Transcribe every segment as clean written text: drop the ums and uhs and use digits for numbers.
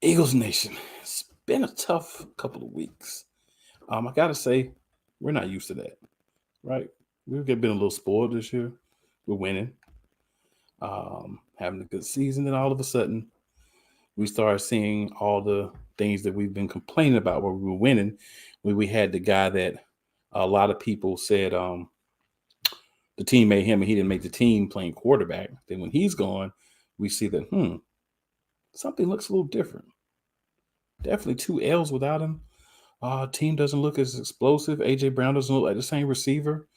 Eagles Nation. It's been a tough couple of weeks. I gotta say, we're not used to that, right? We've been a little spoiled this year. We're winning, having a good season, and all of a sudden, we started seeing all the things that we've been complaining about where we were winning. When we had the guy that a lot of people said the team made him and he didn't make the team playing quarterback. Then when he's gone, we see that something looks a little different. Definitely two L's without him. Team doesn't look as explosive. AJ Brown doesn't look like the same receiver.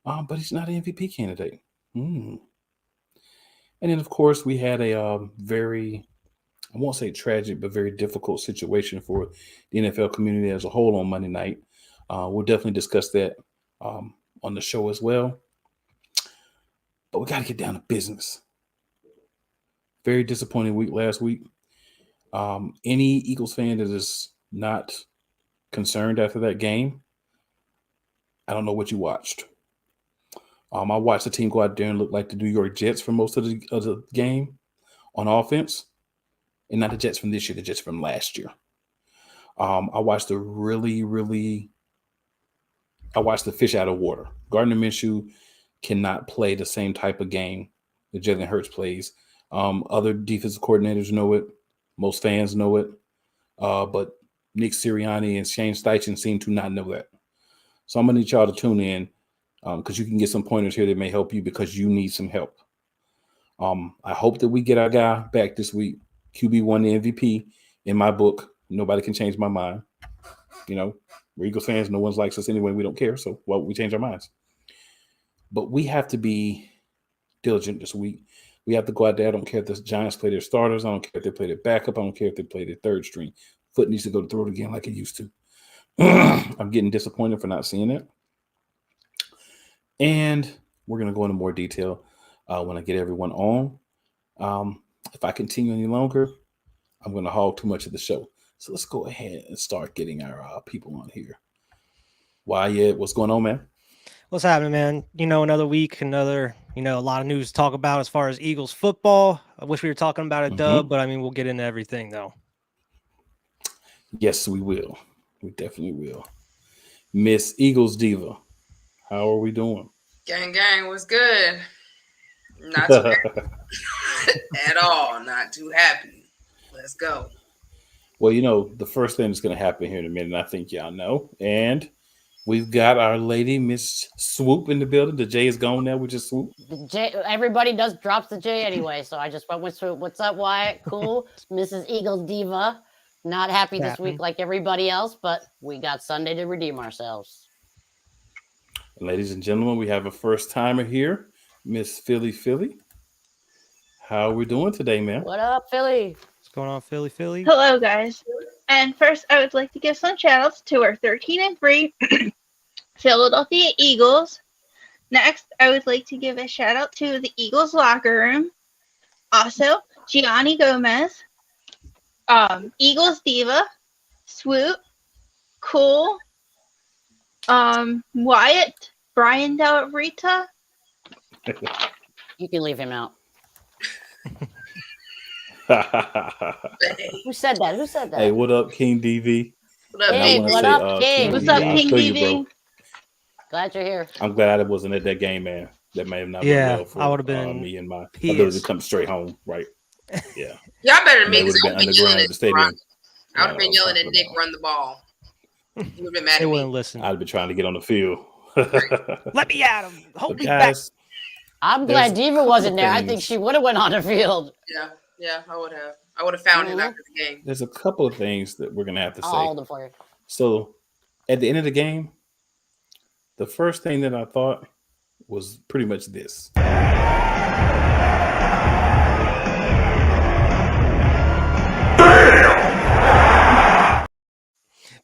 But he's not an MVP candidate. Hmm. And then, of course, we had a very, I won't say tragic, but very difficult situation for the NFL community as a whole on Monday night. We'll definitely discuss that on the show as well. But we got to get down to business. Very disappointing week last week. Any Eagles fan that is not concerned after that game, I don't know what you watched. I watched the team go out there and look like the New York Jets for most of the game on offense, and not the Jets from this year, the Jets from last year. I watched I watched the fish out of water. Gardner Minshew cannot play the same type of game that Jalen Hurts plays. Other defensive coordinators know it. Most fans know it. But Nick Sirianni and Shane Steichen seem to not know that. So I'm going to need y'all to tune in because you can get some pointers here that may help you because you need some help. I hope that we get our guy back this week. QB won the MVP in my book. Nobody can change my mind. You know, we're Eagles fans. No one likes us anyway. We don't care. So why would we change our minds? But we have to be diligent this week. We have to go out there. I don't care if the Giants play their starters. I don't care if they play their backup. I don't care if they play their third string. Foot needs to go to throw it again like it used to. I'm getting disappointed for not seeing it. And we're going to go into more detail when I get everyone on. If I continue any longer, I'm going to hog too much of the show. So let's go ahead and start getting our people on here. Wyatt, what's going on, man? What's happening, man? Another week, a lot of news to talk about as far as Eagles football. I wish we were talking about a dub, but we'll get into everything though. Yes, we will. We definitely will. Miss Eagles Diva, how are we doing? Gang, what's good? Not too happy at all. Not too happy. Let's go. Well, the first thing that's going to happen here in a minute, I think y'all know, and we've got our lady, Miss Swoop, in the building. The J is gone now. We just Swoop. The J, everybody drops the J anyway, so I just went with Swoop. What's up, Wyatt? Cool. Mrs. Eagles Diva. Not happy this week like everybody else, but we got Sunday to redeem ourselves. Ladies and gentlemen, we have a first timer here, Miss Philly. How are we doing today, man? What up, Philly? What's going on, Philly? Hello, guys. And first, I would like to give some shout outs to our 13-3 Philadelphia Eagles. Next, I would like to give a shout out to the Eagles locker room. Also, Gianni Gomez, Eagles Diva, Swoop, Cool, Wyatt, Brian Del Rita. You can leave him out. Who said that? Hey, what up, King DV? What up, Hey, what up, King? What's up, King DV? Glad you're here. I'm glad I wasn't at that game, man. That may have not been well for I would have been me and my ability to come straight home, right? Yeah. Y'all better than me would because have I been would have been underground yelling at the stadium. I would have been yelling at Nick, run the ball. You would have been mad They at me. wouldn't listen. I'd be trying to get on the field. Let me at him. Hold me back. Guys, I'm glad Diva wasn't there. I think things. she would have went on the field. Yeah, I would have. I would have found him after the game. there's a couple of things that we're gonna have to say. I'll hold it for you. So, at the end of the game, the first thing that I thought was pretty much this.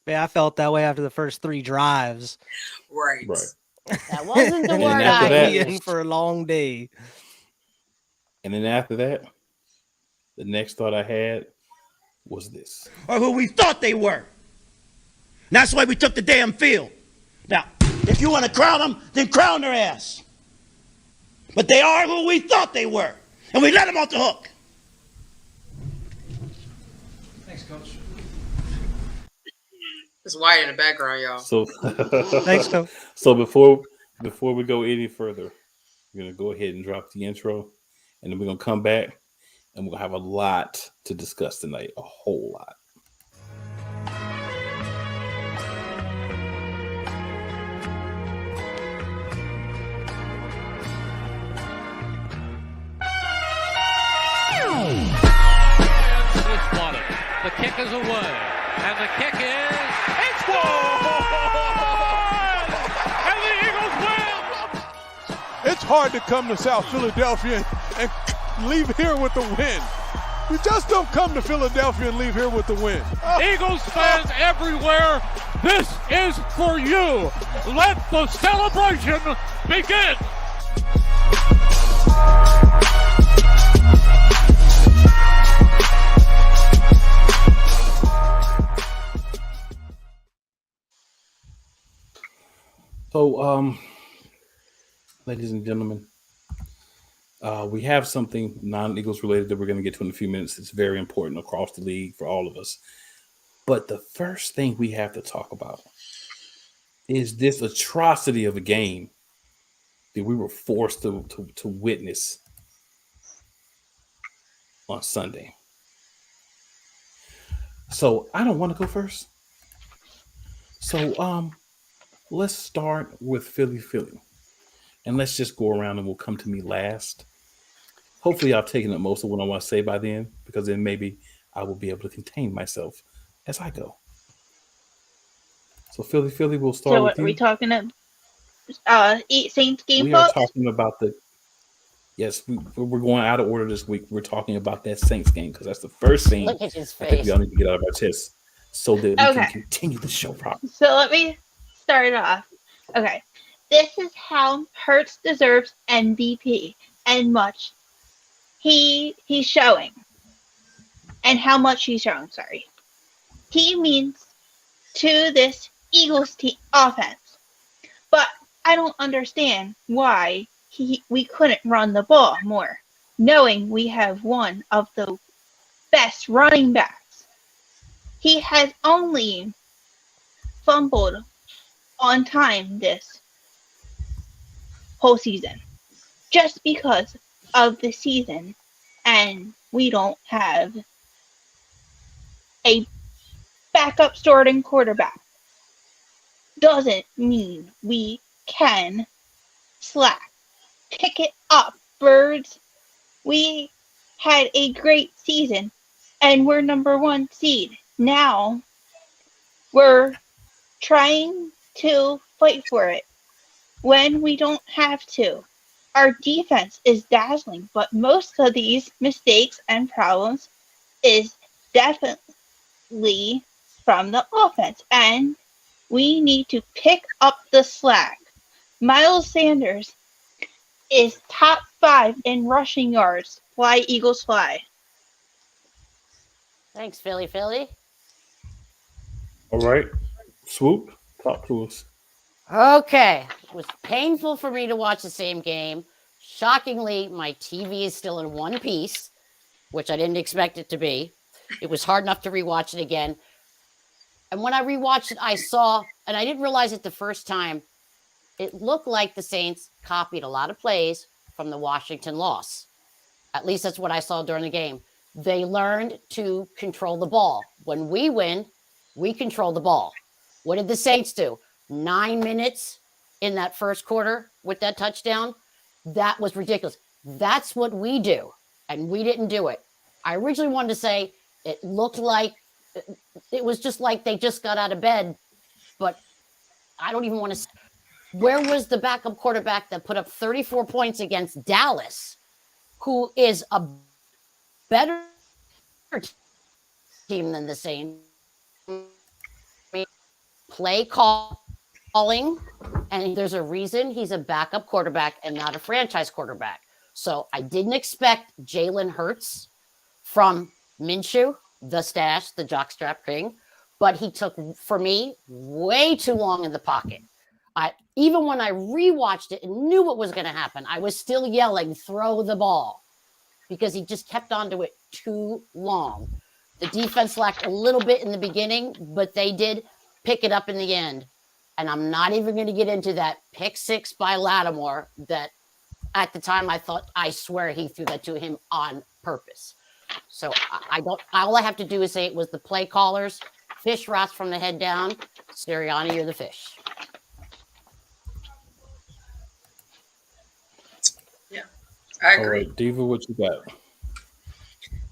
Yeah, I felt that way after the first 3 drives. Right. That wasn't the And word after I that- used. In for a long day. And then after that, the next thought I had was this. Or who we thought they were. And that's why we took the damn field. Now, if you want to crown them, then crown their ass. But they are who we thought they were. And we let them off the hook. Thanks, Coach. It's white in the background, y'all. So, Thanks, Coach. So before we go any further, we're gonna go ahead and drop the intro, and then we're gonna come back, and we're gonna have a lot to discuss tonight. A whole lot. The kick is away, and the kick is it's gone! And the Eagles win! It's hard to come to South Philadelphia and leave here with the win. We just don't come to Philadelphia and leave here with the win. Eagles fans everywhere, this is for you. Let the celebration begin. So, ladies and gentlemen, we have something non-Eagles related that we're going to get to in a few minutes. It's very important across the league for all of us. But the first thing we have to talk about is this atrocity of a game that we were forced to witness on Sunday. So I don't want to go first. So let's start with Philly. And let's just go around and we'll come to me last. Hopefully I've taken up most of what I want to say by then, because then maybe I will be able to contain myself as I go. So Philly, we'll start So with what you. are we talking about? Saints game We are thoughts? talking about we're going out of order this week. We're talking about that Saints game because that's the first thing Look at his I think face. we all need to get out of our chest so that we can Okay. continue the show properly. So let me start it off. Okay. This is how Hurts deserves MVP and much he's showing. And how much he's showing, sorry. He means to this Eagles team offense. But I don't understand why we couldn't run the ball more, knowing we have one of the best running backs. He has only fumbled on time this whole season, just because of the season, and we don't have a backup starting quarterback. Doesn't mean we can slack. Pick it up, birds. We had a great season, and we're number 1 seed. Now, we're trying to fight for it when we don't have to. Our defense is dazzling, but most of these mistakes and problems is definitely from the offense, and we need to pick up the slack. Miles Sanders is top 5 in rushing yards. Fly, Eagles, fly. Thanks, Philly. All right. Swoop, talk to us. Okay. It was painful for me to watch the same game. Shockingly, my TV is still in one piece, which I didn't expect it to be. It was hard enough to rewatch it again. And when I rewatched it, I saw, and I didn't realize it the first time, it looked like the Saints copied a lot of plays from the Washington loss. At least that's what I saw during the game. They learned to control the ball. When we win, we control the ball. What did the Saints do? 9 minutes in that first quarter with that touchdown? That was ridiculous. That's what we do, and we didn't do it. I originally wanted to say it looked like it was just like they just got out of bed, but I don't even want to say. Where was the backup quarterback that put up 34 points against Dallas, who is a better team than the Saints? Play calling, and there's a reason he's a backup quarterback and not a franchise quarterback. So I didn't expect Jalen Hurts from Minshew, the stash, the jockstrap king, but he took, for me, way too long in the pocket. Even when I rewatched it and knew what was going to happen, I was still yelling, throw the ball, because he just kept on to it too long. The defense lacked a little bit in the beginning, but they did pick it up in the end. And I'm not even going to get into that pick six by Lattimore that at the time I swear he threw that to him on purpose. So all I have to do is say it was the play callers. Fish rots from the head down. Sirianni, you're the fish. Yeah, I agree. All right, Diva, what you got?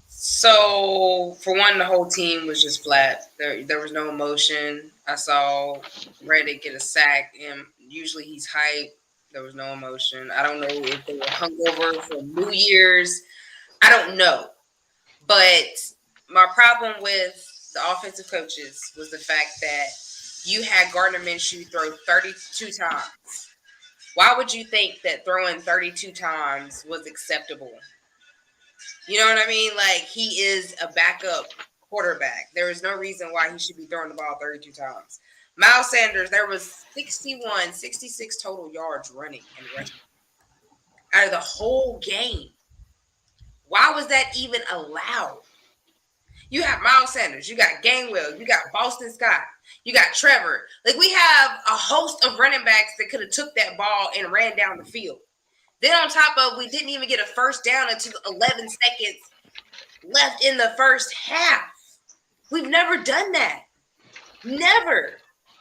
So, for one, the whole team was just flat. There was no emotion. I saw Reddick get a sack, and usually he's hyped. There was no emotion. I don't know if they were hungover for New Year's. I don't know. But my problem with the offensive coaches was the fact that you had Gardner Minshew throw 32 times. Why would you think that throwing 32 times was acceptable? You know what I mean? Like, he is a backup quarterback. There is no reason why he should be throwing the ball 32 times. Miles Sanders, there was 66 total yards running and rushing out of the whole game. Why was that even allowed? You have Miles Sanders, you got Gainwell, you got Boston Scott, you got Trevor. Like, we have a host of running backs that could have took that ball and ran down the field. Then on top of, we didn't even get a first down until 11 seconds left in the first half. We've never done that. Never.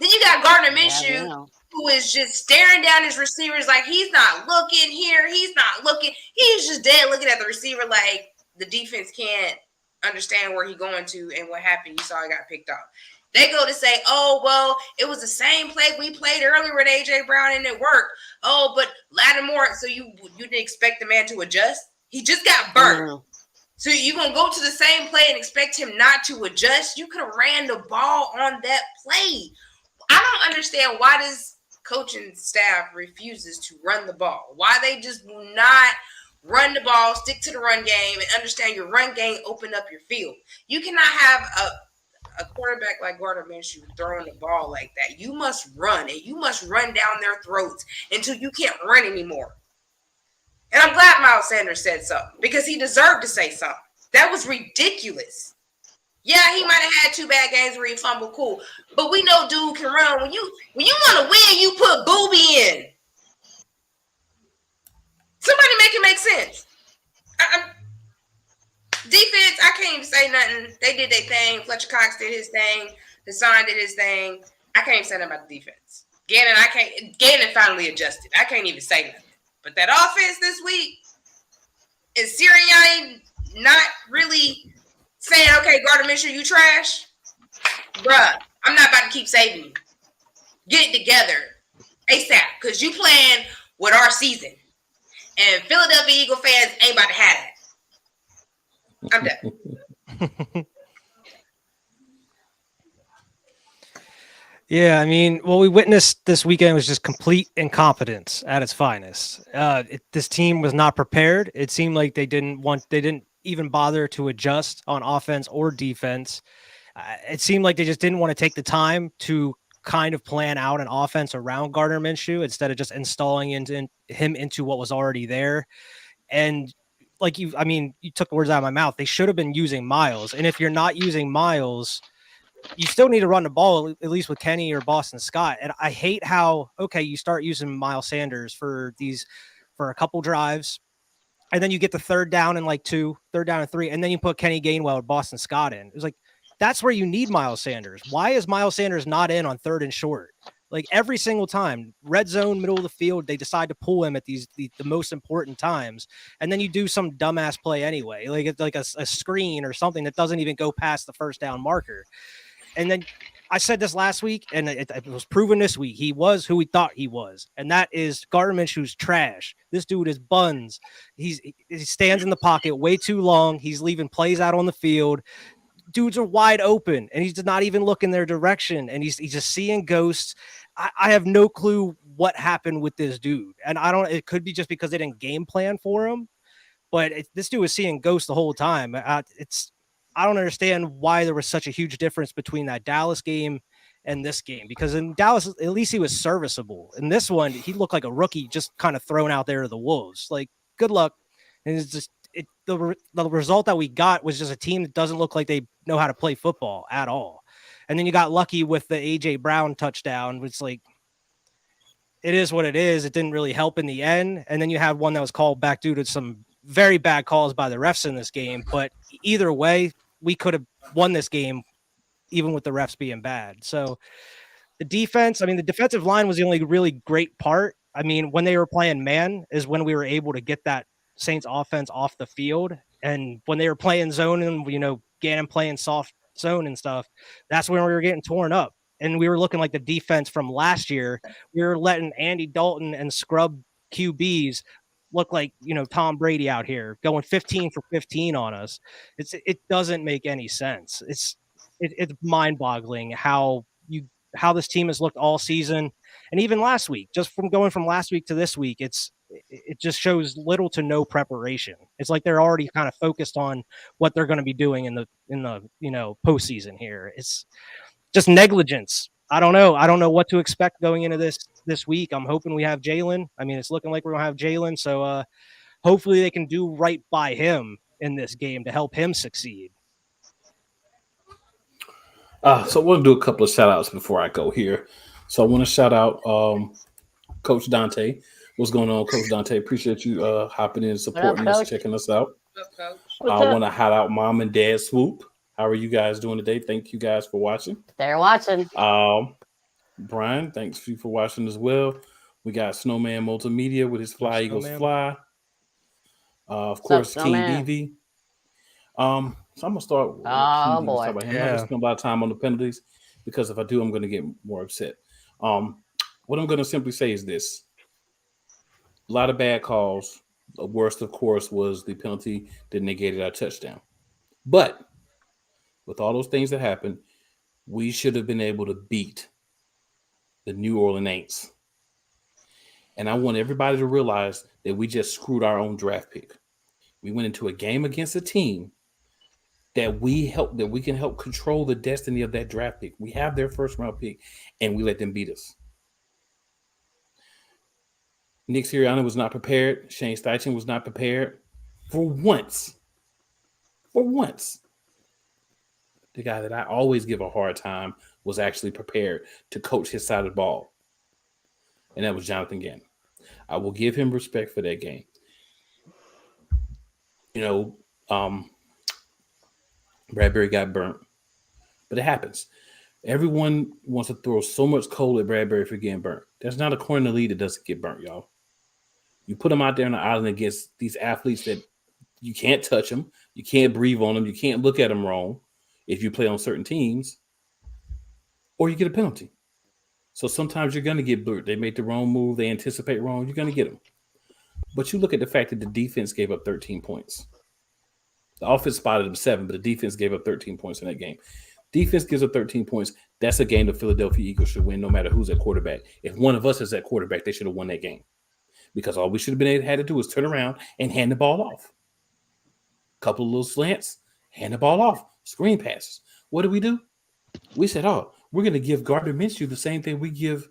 Then you got Gardner Minshew, who is just staring down his receivers like he's not looking here. He's not looking. He's just dead looking at the receiver like the defense can't understand where he's going to and what happened. You saw he got picked off. They go to say, oh, well, it was the same play we played earlier with A.J. Brown and it worked. Oh, but Lattimore, so you didn't expect the man to adjust? He just got burnt. Mm-hmm. So you're going to go to the same play and expect him not to adjust? You could have ran the ball on that play. I don't understand why this coaching staff refuses to run the ball. Why they just do not run the ball, stick to the run game, and understand your run game, open up your field. You cannot have a quarterback like Gardner Minshew throwing the ball like that. You must run, and you must run down their throats until you can't run anymore. And I'm glad Miles Sanders said something because he deserved to say something. That was ridiculous. Yeah, he might have had 2 bad games where he fumbled, cool. But we know dude can run. When you want to win, you put Booby in. Somebody make it make sense. Defense, I can't even say nothing. They did their thing. Fletcher Cox did his thing. Hassan did his thing. I can't even say nothing about the defense. Gannon finally adjusted. I can't even say nothing. But that offense this week, is Sirianni not really saying, okay, Gardner Minshew, you trash? Bruh, I'm not about to keep saving you. Get it together ASAP, because you playing with our season. And Philadelphia Eagle fans ain't about to have that. I'm done. Yeah, I mean, what we witnessed this weekend was just complete incompetence at its finest. This team was not prepared. It seemed like they didn't even bother to adjust on offense or defense. It seemed like they just didn't want to take the time to kind of plan out an offense around Gardner Minshew instead of just installing him into what was already there. And you took the words out of my mouth. They should have been using Miles. And if you're not using Miles, you still need to run the ball, at least with Kenny or Boston Scott. And I hate how, okay, you start using Miles Sanders for a couple drives, and then you get the third down and 2, third down and 3, and then you put Kenny Gainwell or Boston Scott in. It was like, that's where you need Miles Sanders. Why is Miles Sanders not in on 3rd and short? Like, every single time, red zone, middle of the field, they decide to pull him at the most important times, and then you do some dumbass play anyway, like a screen or something that doesn't even go past the first down marker. And then I said this last week, and it was proven this week. He was who we thought he was, and that is Gardner Minshew's trash. This dude is buns. He stands in the pocket way too long. He's leaving plays out on the field. Dudes are wide open, and he's just not even looking their direction, and he's just seeing ghosts. I have no clue what happened with this dude, and it could be just because they didn't game plan for him, but this dude was seeing ghosts the whole time. I don't understand why there was such a huge difference between that Dallas game and this game, because in Dallas, at least he was serviceable. In this one, he looked like a rookie just kind of thrown out there to the wolves. Like, good luck. And it's just, the result that we got was just a team that doesn't look like they know how to play football at all. And then you got lucky with the AJ Brown touchdown, which like it is what it is. It didn't really help in the end. And then you had one that was called back due to some very bad calls by the refs in this game. But either way, we could have won this game even with the refs being bad. So the defense, I mean, the defensive line was the only really great part. I mean, when they were playing man is when we were able to get that Saints offense off the field. And when they were playing zone and, Gannon playing soft zone and stuff, that's when we were getting torn up. And we were looking like the defense from last year. We were letting Andy Dalton and scrub QBs look like, Tom Brady out here going 15 for 15 on us. It doesn't make any sense. It's mind-boggling how this team has looked all season, and even last week. Just from going from last week to this week, it just shows little to no preparation. It's like they're already kind of focused on what they're going to be doing in the postseason here. It's just negligence. I don't know what to expect going into this week. I'm hoping we have Jalen. I mean, it's looking like we're gonna have Jalen, so hopefully they can do right by him in this game to help him succeed. So we'll do a couple of shout outs before I go here. So I want to shout out Coach Dante. What's going on, Coach Dante? Appreciate you hopping in and supporting us, checking us out. What's up, Coach? I want to shout out Mom and Dad Swoop. How are you guys doing today? Thank you guys for watching. They're watching. Brian, thanks for watching as well. We got Snowman Multimedia with his Fly Eagles Fly. Of course, King DV. So I'm gonna start with oh boy. I'm not gonna spend a lot of time on the penalties because if I do, I'm gonna get more upset. What I'm gonna simply say is this: a lot of bad calls. The worst, of course, was the penalty that negated our touchdown. But with all those things that happened, we should have been able to beat the New Orleans Saints. And I want everybody to realize that we just screwed our own draft pick. We went into a game against a team that we can help control the destiny of that draft pick. We have their first round pick, and we let them beat us. Nick Sirianni was not prepared. Shane Steichen was not prepared. For once. The guy that I always give a hard time was actually prepared to coach his side of the ball. And that was Jonathan Gannon. I will give him respect for that game. Bradbury got burnt. But it happens. Everyone wants to throw so much coal at Bradbury for getting burnt. There's not a corner in the league that doesn't get burnt, y'all. You put them out there on the island against these athletes that you can't touch them. You can't breathe on them. You can't look at them wrong if you play on certain teams. Or you get a penalty. So sometimes you're going to get blurred. They make the wrong move. They anticipate wrong. You're going to get them. But you look at the fact that the defense gave up 13 points. The offense spotted them 7, but the defense gave up 13 points in that game. Defense gives up 13 points. That's a game the Philadelphia Eagles should win no matter who's at quarterback. If one of us is at quarterback, they should have won that game. Because all we should have had to do was turn around and hand the ball off. Couple of little slants, hand the ball off. Screen passes. What did we do? We said, we're going to give Gardner Minshew the same thing we give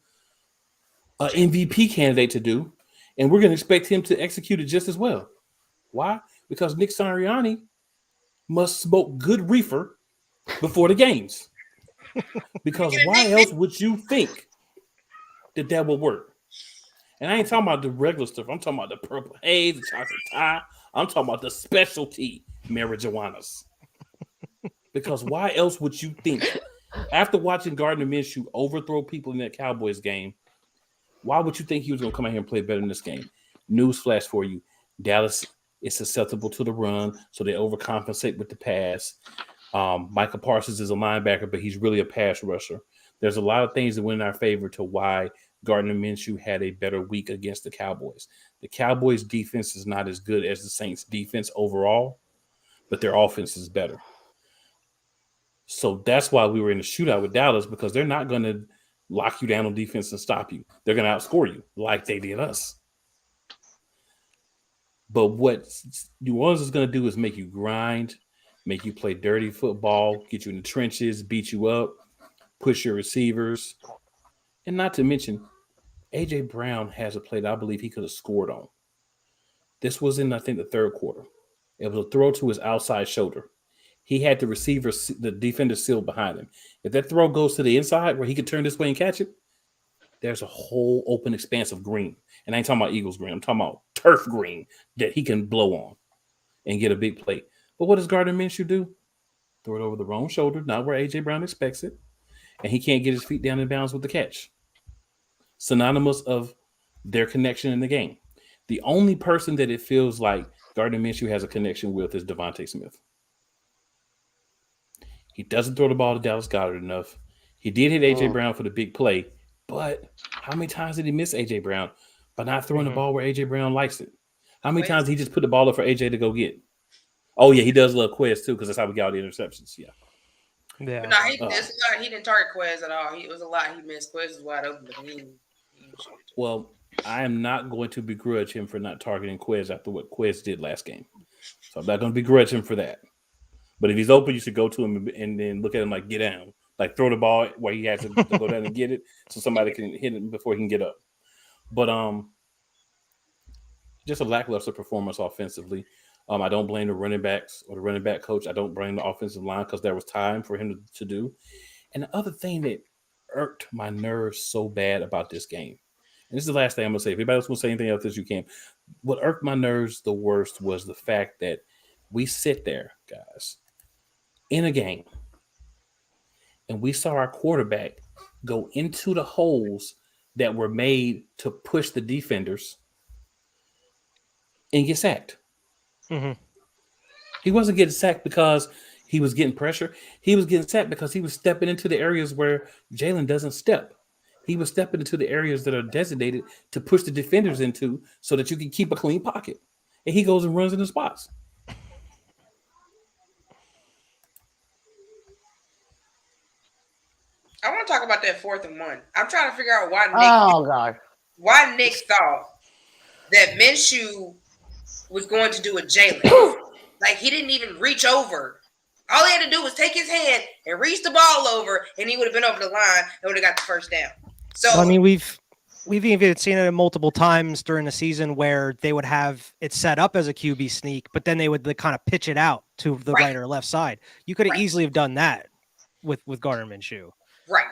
an MVP candidate to do, and we're going to expect him to execute it just as well. Why? Because Nick Sirianni must smoke good reefer before the games. Because why else would you think that will work? And I ain't talking about the regular stuff. I'm talking about the purple haze, the chocolate tie. I'm talking about the specialty marijuanas. Because why else would you think, after watching Gardner Minshew overthrow people in that Cowboys game, why would you think he was going to come out here and play better in this game? Newsflash for you. Dallas is susceptible to the run, so they overcompensate with the pass. Michael Parsons is a linebacker, but he's really a pass rusher. There's a lot of things that went in our favor to why Gardner Minshew had a better week against the Cowboys. The Cowboys' defense is not as good as the Saints' defense overall, but their offense is better. So that's why we were in a shootout with Dallas, because they're not going to lock you down on defense and stop you. They're going to outscore you like they did us. But what New Orleans is going to do is make you grind, make you play dirty football, get you in the trenches, beat you up, push your receivers. And not to mention, A.J. Brown has a play that I believe he could have scored on. This was in, I think, the third quarter. It was a throw to his outside shoulder. He had the defender sealed behind him. If that throw goes to the inside where he could turn this way and catch it, there's a whole open expanse of green. And I ain't talking about Eagles green. I'm talking about turf green that he can blow on and get a big play. But what does Gardner Minshew do? Throw it over the wrong shoulder, not where A.J. Brown expects it. And he can't get his feet down in bounds with the catch. Synonymous of their connection in the game. The only person that it feels like Gardner Minshew has a connection with is Devontae Smith. He doesn't throw the ball to Dallas Goedert enough. He did hit A.J. Brown for the big play, but how many times did he miss A.J. Brown by not throwing the ball where A.J. Brown likes it? How many times did he just put the ball up for A.J. to go get? Oh, yeah, he does love Quez, too, because that's how we got all the interceptions. Yeah. Yeah. But no, he didn't target Quez at all. It was a lot he missed. Quez was wide open, but he didn't shoot it. Well, I am not going to begrudge him for not targeting Quez after what Quez did last game. So I'm not going to begrudge him for that. But if he's open, you should go to him and then look at him like, get down. Like, throw the ball where he has to go down and get it so somebody can hit him before he can get up. But just a lackluster performance offensively. I don't blame the running backs or the running back coach. I don't blame the offensive line because there was time for him to do. And the other thing that irked my nerves so bad about this game, and this is the last thing I'm going to say. If anybody else wants to say anything else, you can. What irked my nerves the worst was the fact that we sit there, guys, in a game, and we saw our quarterback go into the holes that were made to push the defenders and get sacked. Mm-hmm. He wasn't getting sacked because he was getting pressure. He was getting sacked because he was stepping into the areas where Jalen doesn't step. He was stepping into the areas that are designated to push the defenders into so that you can keep a clean pocket. And he goes and runs in the spots. I want to talk about that 4th and 1. I'm trying to figure out why Nick thought that Minshew was going to do a Jalen. Like, he didn't even reach over. All he had to do was take his hand and reach the ball over, and he would have been over the line and would have got the first down. So I mean, we've even seen it multiple times during the season where they would have it set up as a QB sneak, but then they would kind of pitch it out to the right or left side. You could have easily have done that with Gardner Minshew. Right.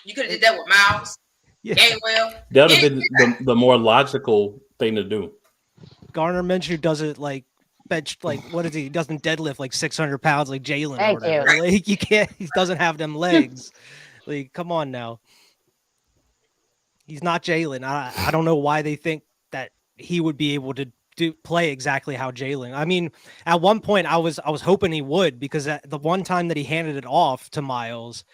You could have did that with Miles. Yeah. Gainwell. That would have been the more logical thing to do. Gardner Minshew does it like bench, like what is he? He doesn't deadlift like 600 pounds like Jalen or whatever. you. Like you can't. He doesn't have them legs. Like, come on now. He's not Jalen. I don't know why they think that he would be able to play exactly how Jalen. I mean, at one point I was hoping he would, because at the one time that he handed it off to Miles,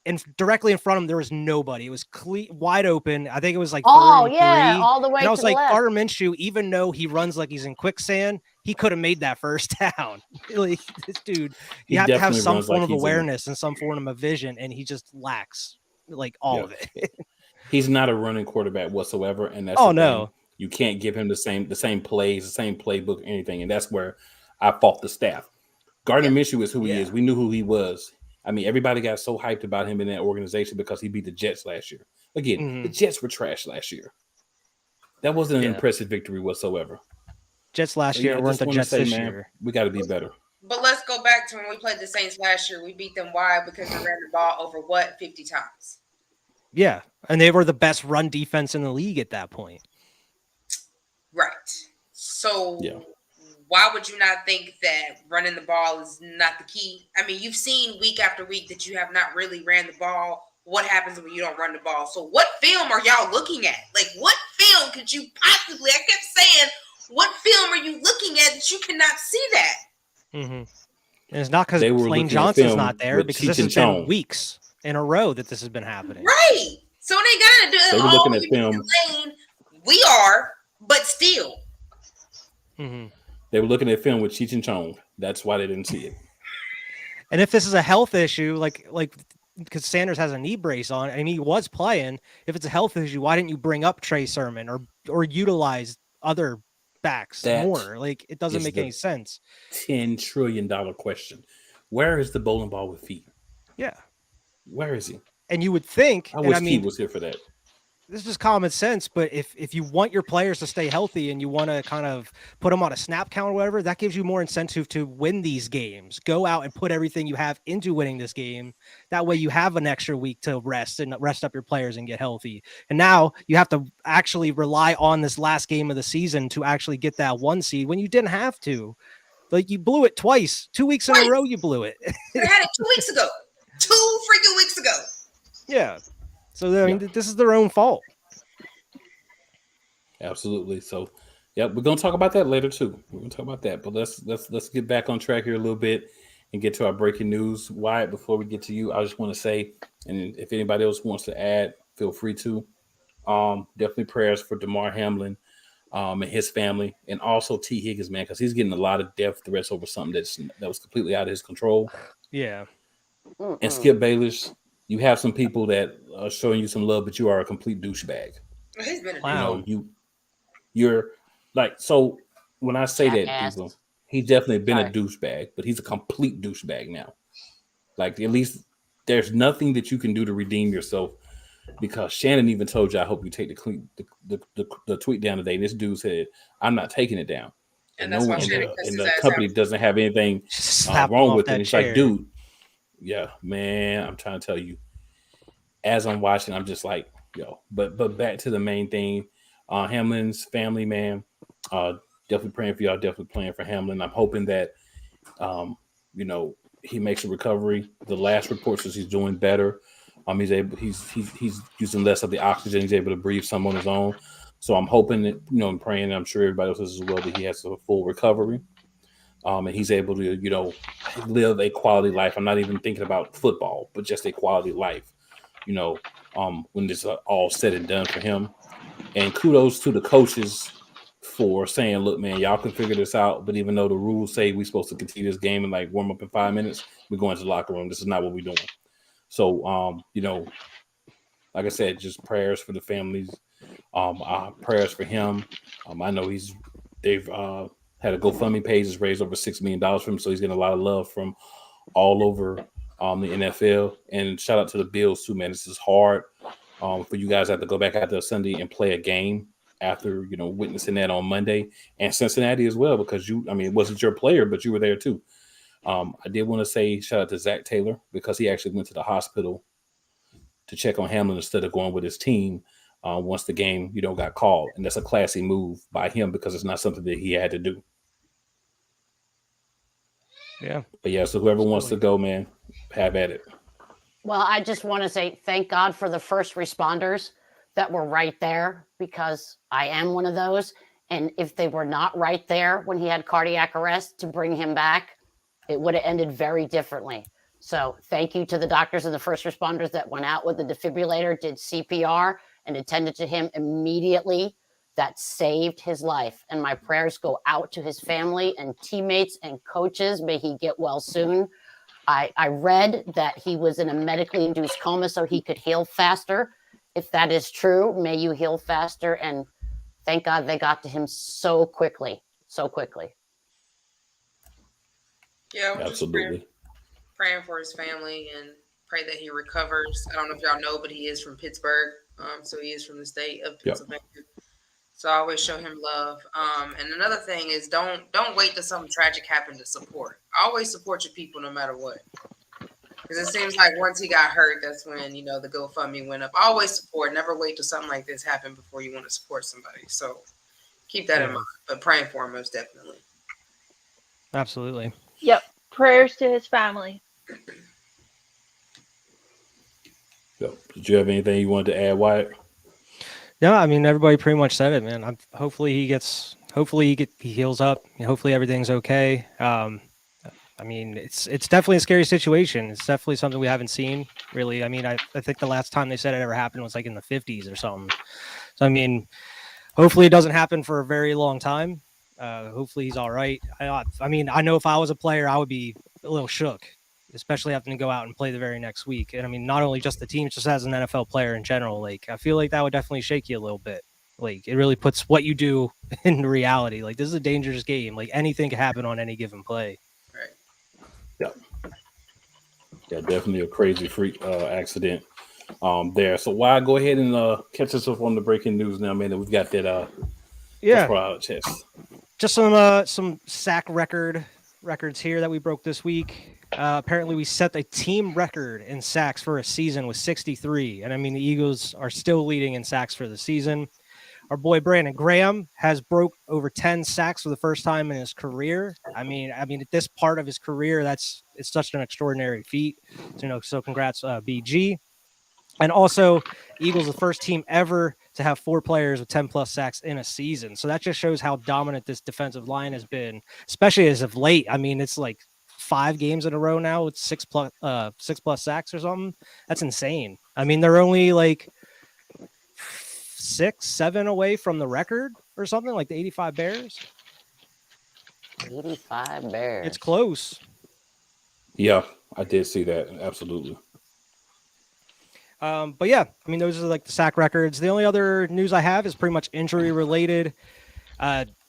and directly in front of him there was nobody. It was wide open. I think it was like all the way and I was to like, the left. Gardner Minshew, even though he runs like he's in quicksand, he could have made that first down. Like, this dude, you have to have some form of awareness and some form of vision, and he just lacks like all of it. He's not a running quarterback whatsoever, and that's no. You can't give him the same plays, the same playbook, or anything, and that's where I fault the staff. Gardner Minshew is who he is. We knew who he was. I mean, everybody got so hyped about him in that organization because he beat the Jets last year. Again, the Jets were trash last year. That wasn't an impressive victory whatsoever. Jets last year weren't the Jets this year. We got to be better. But let's go back to when we played the Saints last year. We beat them. Why? Because they ran the ball over 50 times. Yeah, and they were the best run defense in the league at that point. Right. So why would you not think that running the ball is not the key? I mean, you've seen week after week that you have not really ran the ball. What happens when you don't run the ball? So what film are y'all looking at? Like, what film could you possibly – I kept saying, what film are you looking at that you cannot see that? Mm-hmm. And it's not because Lane Johnson's not there, because this has been weeks in a row that this has been happening. Right. So they got to do it. They were looking at film. Lane, we are, but still. Mm-hmm. They were looking at film with Cheech and Chong. That's why they didn't see it. And if this is a health issue, like because Sanders has a knee brace on and he was playing, if it's a health issue, why didn't you bring up Trey Sermon or utilize other backs more? Like, it doesn't make any sense. $10 trillion question. Where is the bowling ball with feet? Yeah. Where is he? And you would think, I wish he was here for that. this is just common sense, but if you want your players to stay healthy and you want to kind of put them on a snap count or whatever, that gives you more incentive to win these games. Go out and put everything you have into winning this game. That way you have an extra week to rest and rest up your players and get healthy. And now you have to actually rely on this last game of the season to actually get that 1 seed when you didn't have to. Like, you blew it twice. 2 weeks in a row you blew it. They had it 2 weeks ago. 2 freaking weeks ago. Yeah. So I mean, this is their own fault. Absolutely. So, yeah, we're gonna talk about that later too. We're gonna talk about that, but let's get back on track here a little bit and get to our breaking news. Wyatt, before we get to you, I just want to say, and if anybody else wants to add, feel free to. Definitely prayers for Damar Hamblin, and his family, and also T. Higgins, man, because he's getting a lot of death threats over something that was completely out of his control. Yeah. And Skip Bayless, you have some people that are showing you some love, but you are a complete douchebag. He's been a Wow. You're like, so when I say Jackass. that, people, he's definitely been Sorry. a douchebag, but he's a complete douchebag now. Like, at least there's nothing that you can do to redeem yourself, because Shannon even told you, I hope you take the tweet down today. This dude said, I'm not taking it down. And no that's why one Shannon in cussed the his ass company out. doesn't have anything Slap him wrong off with it. that And it's chair. like, dude, yeah, man, I'm trying to tell you. As I'm watching, I'm just like, yo. But back to the main thing, Hamlin's family, man. Definitely praying for y'all. Definitely praying for Hamlin. I'm hoping that, he makes a recovery. The last report says he's doing better. He's using less of the oxygen. He's able to breathe some on his own. So I'm hoping that, and praying, and I'm sure everybody else is as well, that he has a full recovery. And he's able to, live a quality life. I'm not even thinking about football, but just a quality life, when this is all said and done for him. And kudos to the coaches for saying, look, man, y'all can figure this out. But even though the rules say we're supposed to continue this game and like warm up in 5 minutes, we're going to the locker room. This is not what we're doing. So, like I said, just prayers for the families, prayers for him. I know they've had a GoFundMe page that's raised over $6 million for him. So he's getting a lot of love from all over the NFL. And shout out to the Bills too, man. This is hard for you guys to have to go back out there Sunday and play a game after, witnessing that on Monday, and Cincinnati as well, because it wasn't your player, but you were there too. I did want to say shout out to Zach Taylor, because he actually went to the hospital to check on Hamlin instead of going with his team once the game, got called. And that's a classy move by him, because it's not something that he had to do. Yeah. But yeah, so whoever wants to go, man, have at it. Well, I just want to say thank God for the first responders that were right there, because I am one of those. And if they were not right there when he had cardiac arrest to bring him back, it would have ended very differently. So thank you to the doctors and the first responders that went out with the defibrillator, did CPR, and attended to him immediately. That saved his life. And my prayers go out to his family and teammates and coaches. May he get well soon. I read that he was in a medically induced coma so he could heal faster. If that is true, may you heal faster. And thank God they got to him so quickly. Yeah, we're Absolutely. just praying for his family and pray that he recovers. I don't know if y'all know, but he is from Pittsburgh. So he is from the state of Pennsylvania. Yep. So I always show him love. And another thing is don't wait till something tragic happened to support. Always support your people no matter what. Because it seems like once he got hurt, that's when, the GoFundMe went up. Always support. Never wait till something like this happened before you want to support somebody. So keep that in mind. But praying for him most definitely. Absolutely. Yep. Prayers to his family. Yep. Did you have anything you wanted to add, Wyatt? No, I mean, everybody pretty much said it, man. Hopefully he heals up. Hopefully everything's okay. I mean, it's definitely a scary situation. It's definitely something we haven't seen, really. I mean, I think the last time they said it ever happened was like in the 50s or something. So, I mean, hopefully it doesn't happen for a very long time. Hopefully he's all right. I mean, I know if I was a player, I would be a little shook, especially having to go out and play the very next week. And I mean, not only just the team, just as an NFL player in general, like, I feel like that would definitely shake you a little bit. Like, it really puts what you do in reality. Like, this is a dangerous game. Like, anything can happen on any given play. Yeah. Yeah, definitely a crazy freak accident. there. So why go ahead and catch us up on the breaking news now, man? That we've got that that's brought out of chest. Just some sack records here that we broke this week. Apparently, we set a team record in sacks for a season with 63, and I mean the Eagles are still leading in sacks for the season. Our boy Brandon Graham has broke over 10 sacks for the first time in his career. I mean, at this part of his career, it's such an extraordinary feat. So congrats, BG. And also, Eagles the first team ever to have 4 players with 10 plus sacks in a season. So that just shows how dominant this defensive line has been, especially as of late. I mean, it's like 5 games in a row now with 6 plus sacks or something. That's insane. I mean, they're only like 6-7 away from the record or something, like the 85 Bears. 85 Bears. It's close. Yeah, I did see that. Absolutely. But yeah, I mean, those are like the sack records. The only other news I have is pretty much injury related.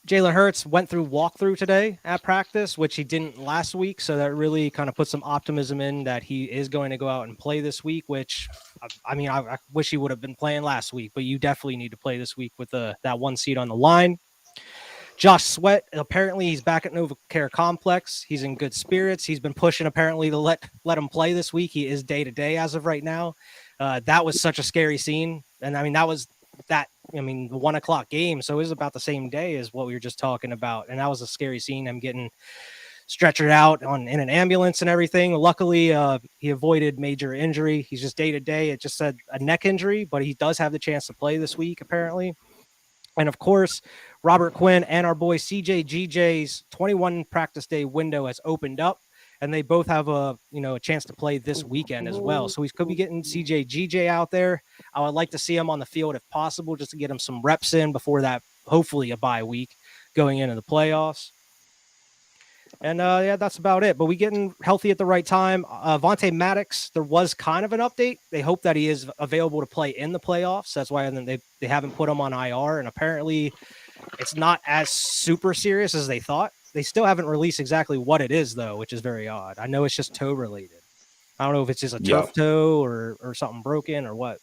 Jalen Hurts went through walkthrough today at practice, which he didn't last week. So that really kind of put some optimism in that he is going to go out and play this week, which I mean, I wish he would have been playing last week, but you definitely need to play this week with that 1 seed on the line. Josh Sweat, apparently he's back at NovaCare Complex. He's in good spirits. He's been pushing apparently to let him play this week. He is day to day as of right now. That was such a scary scene. And I mean, the 1:00 game. So it was about the same day as what we were just talking about. And that was a scary scene. Him getting stretchered out in an ambulance and everything. Luckily, he avoided major injury. He's just day to day. It just said a neck injury, but he does have the chance to play this week, apparently. And of course, Robert Quinn and our boy CJ GJ's 21 practice day window has opened up. And they both have a chance to play this weekend as well. So we could be getting CJ GJ out there. I would like to see him on the field if possible, just to get him some reps in before that, hopefully a bye week going into the playoffs. And that's about it. But we getting healthy at the right time. Vontae Maddox, there was kind of an update. They hope that he is available to play in the playoffs. That's why they haven't put him on IR. And apparently it's not as super serious as they thought. They still haven't released exactly what it is, though, which is very odd. I know it's just toe related. I don't know if it's just a turf toe or something broken or what.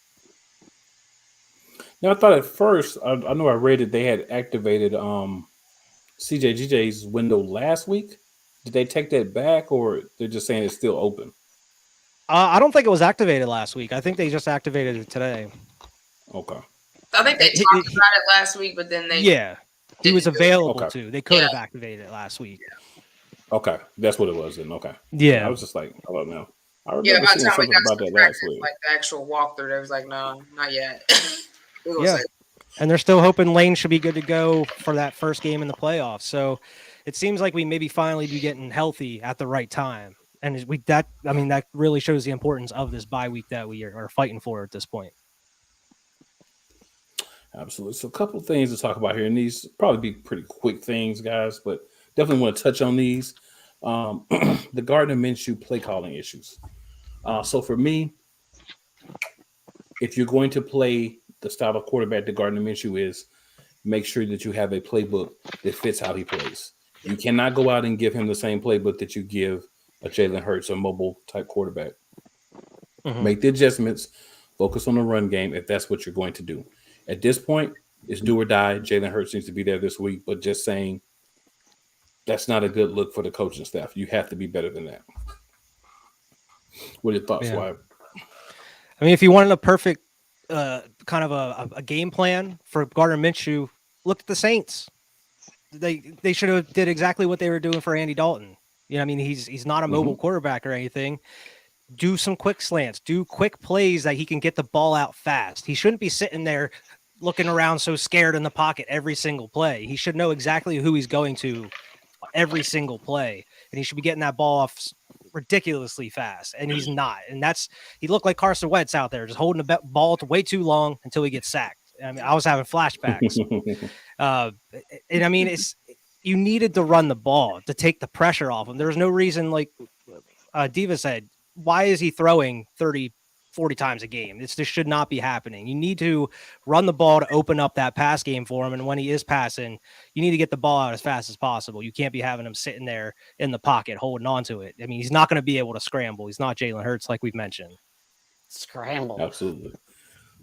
Now, I thought at first, I know I read that they had activated CJGJ's window last week. Did they take that back, or they're just saying it's still open? I don't think it was activated last week. I think they just activated it today. Okay. I think they talked about it last week, but then he was available to. They could have activated it last week. Okay, that's what it was then. Okay. Yeah. I was just like, I don't know. I remember seeing something about that last week. Like the actual walkthrough, they was like, no, not yet. And they're still hoping Lane should be good to go for that first game in the playoffs. So it seems like we maybe finally be getting healthy at the right time. And that really shows the importance of this bye week that we are fighting for at this point. Absolutely. So a couple of things to talk about here, and these probably be pretty quick things, guys, but definitely want to touch on these. The Gardner Minshew play calling issues. So for me, if you're going to play the style of quarterback that Gardner Minshew is, make sure that you have a playbook that fits how he plays. You cannot go out and give him the same playbook that you give a Jalen Hurts or mobile type quarterback. Mm-hmm. Make the adjustments, focus on the run game if that's what you're going to do. At this point, it's do or die. Jalen Hurts needs to be there this week, but just saying that's not a good look for the coaching staff. You have to be better than that. What are your thoughts, Wyatt? I mean, if you wanted a perfect kind of a game plan for Gardner Minshew, look at the Saints. They should have did exactly what they were doing for Andy Dalton. You know, I mean, he's not a mobile quarterback or anything. Do some quick slants, do quick plays that he can get the ball out fast. He shouldn't be sitting there looking around so scared in the pocket every single play. He should know exactly who he's going to every single play, and he should be getting that ball off ridiculously fast, and he's not. And he looked like Carson Wentz out there, just holding the ball way too long until he gets sacked. I mean, I was having flashbacks. And I mean, you needed to run the ball to take the pressure off him. There was no reason, like Diva said, why is he throwing 30, 40 times a game? This should not be happening. You need to run the ball to open up that pass game for him. And when he is passing, you need to get the ball out as fast as possible. You can't be having him sitting there in the pocket, holding on to it. I mean, he's not going to be able to scramble. He's not Jalen Hurts, like we've mentioned. Scramble. Absolutely.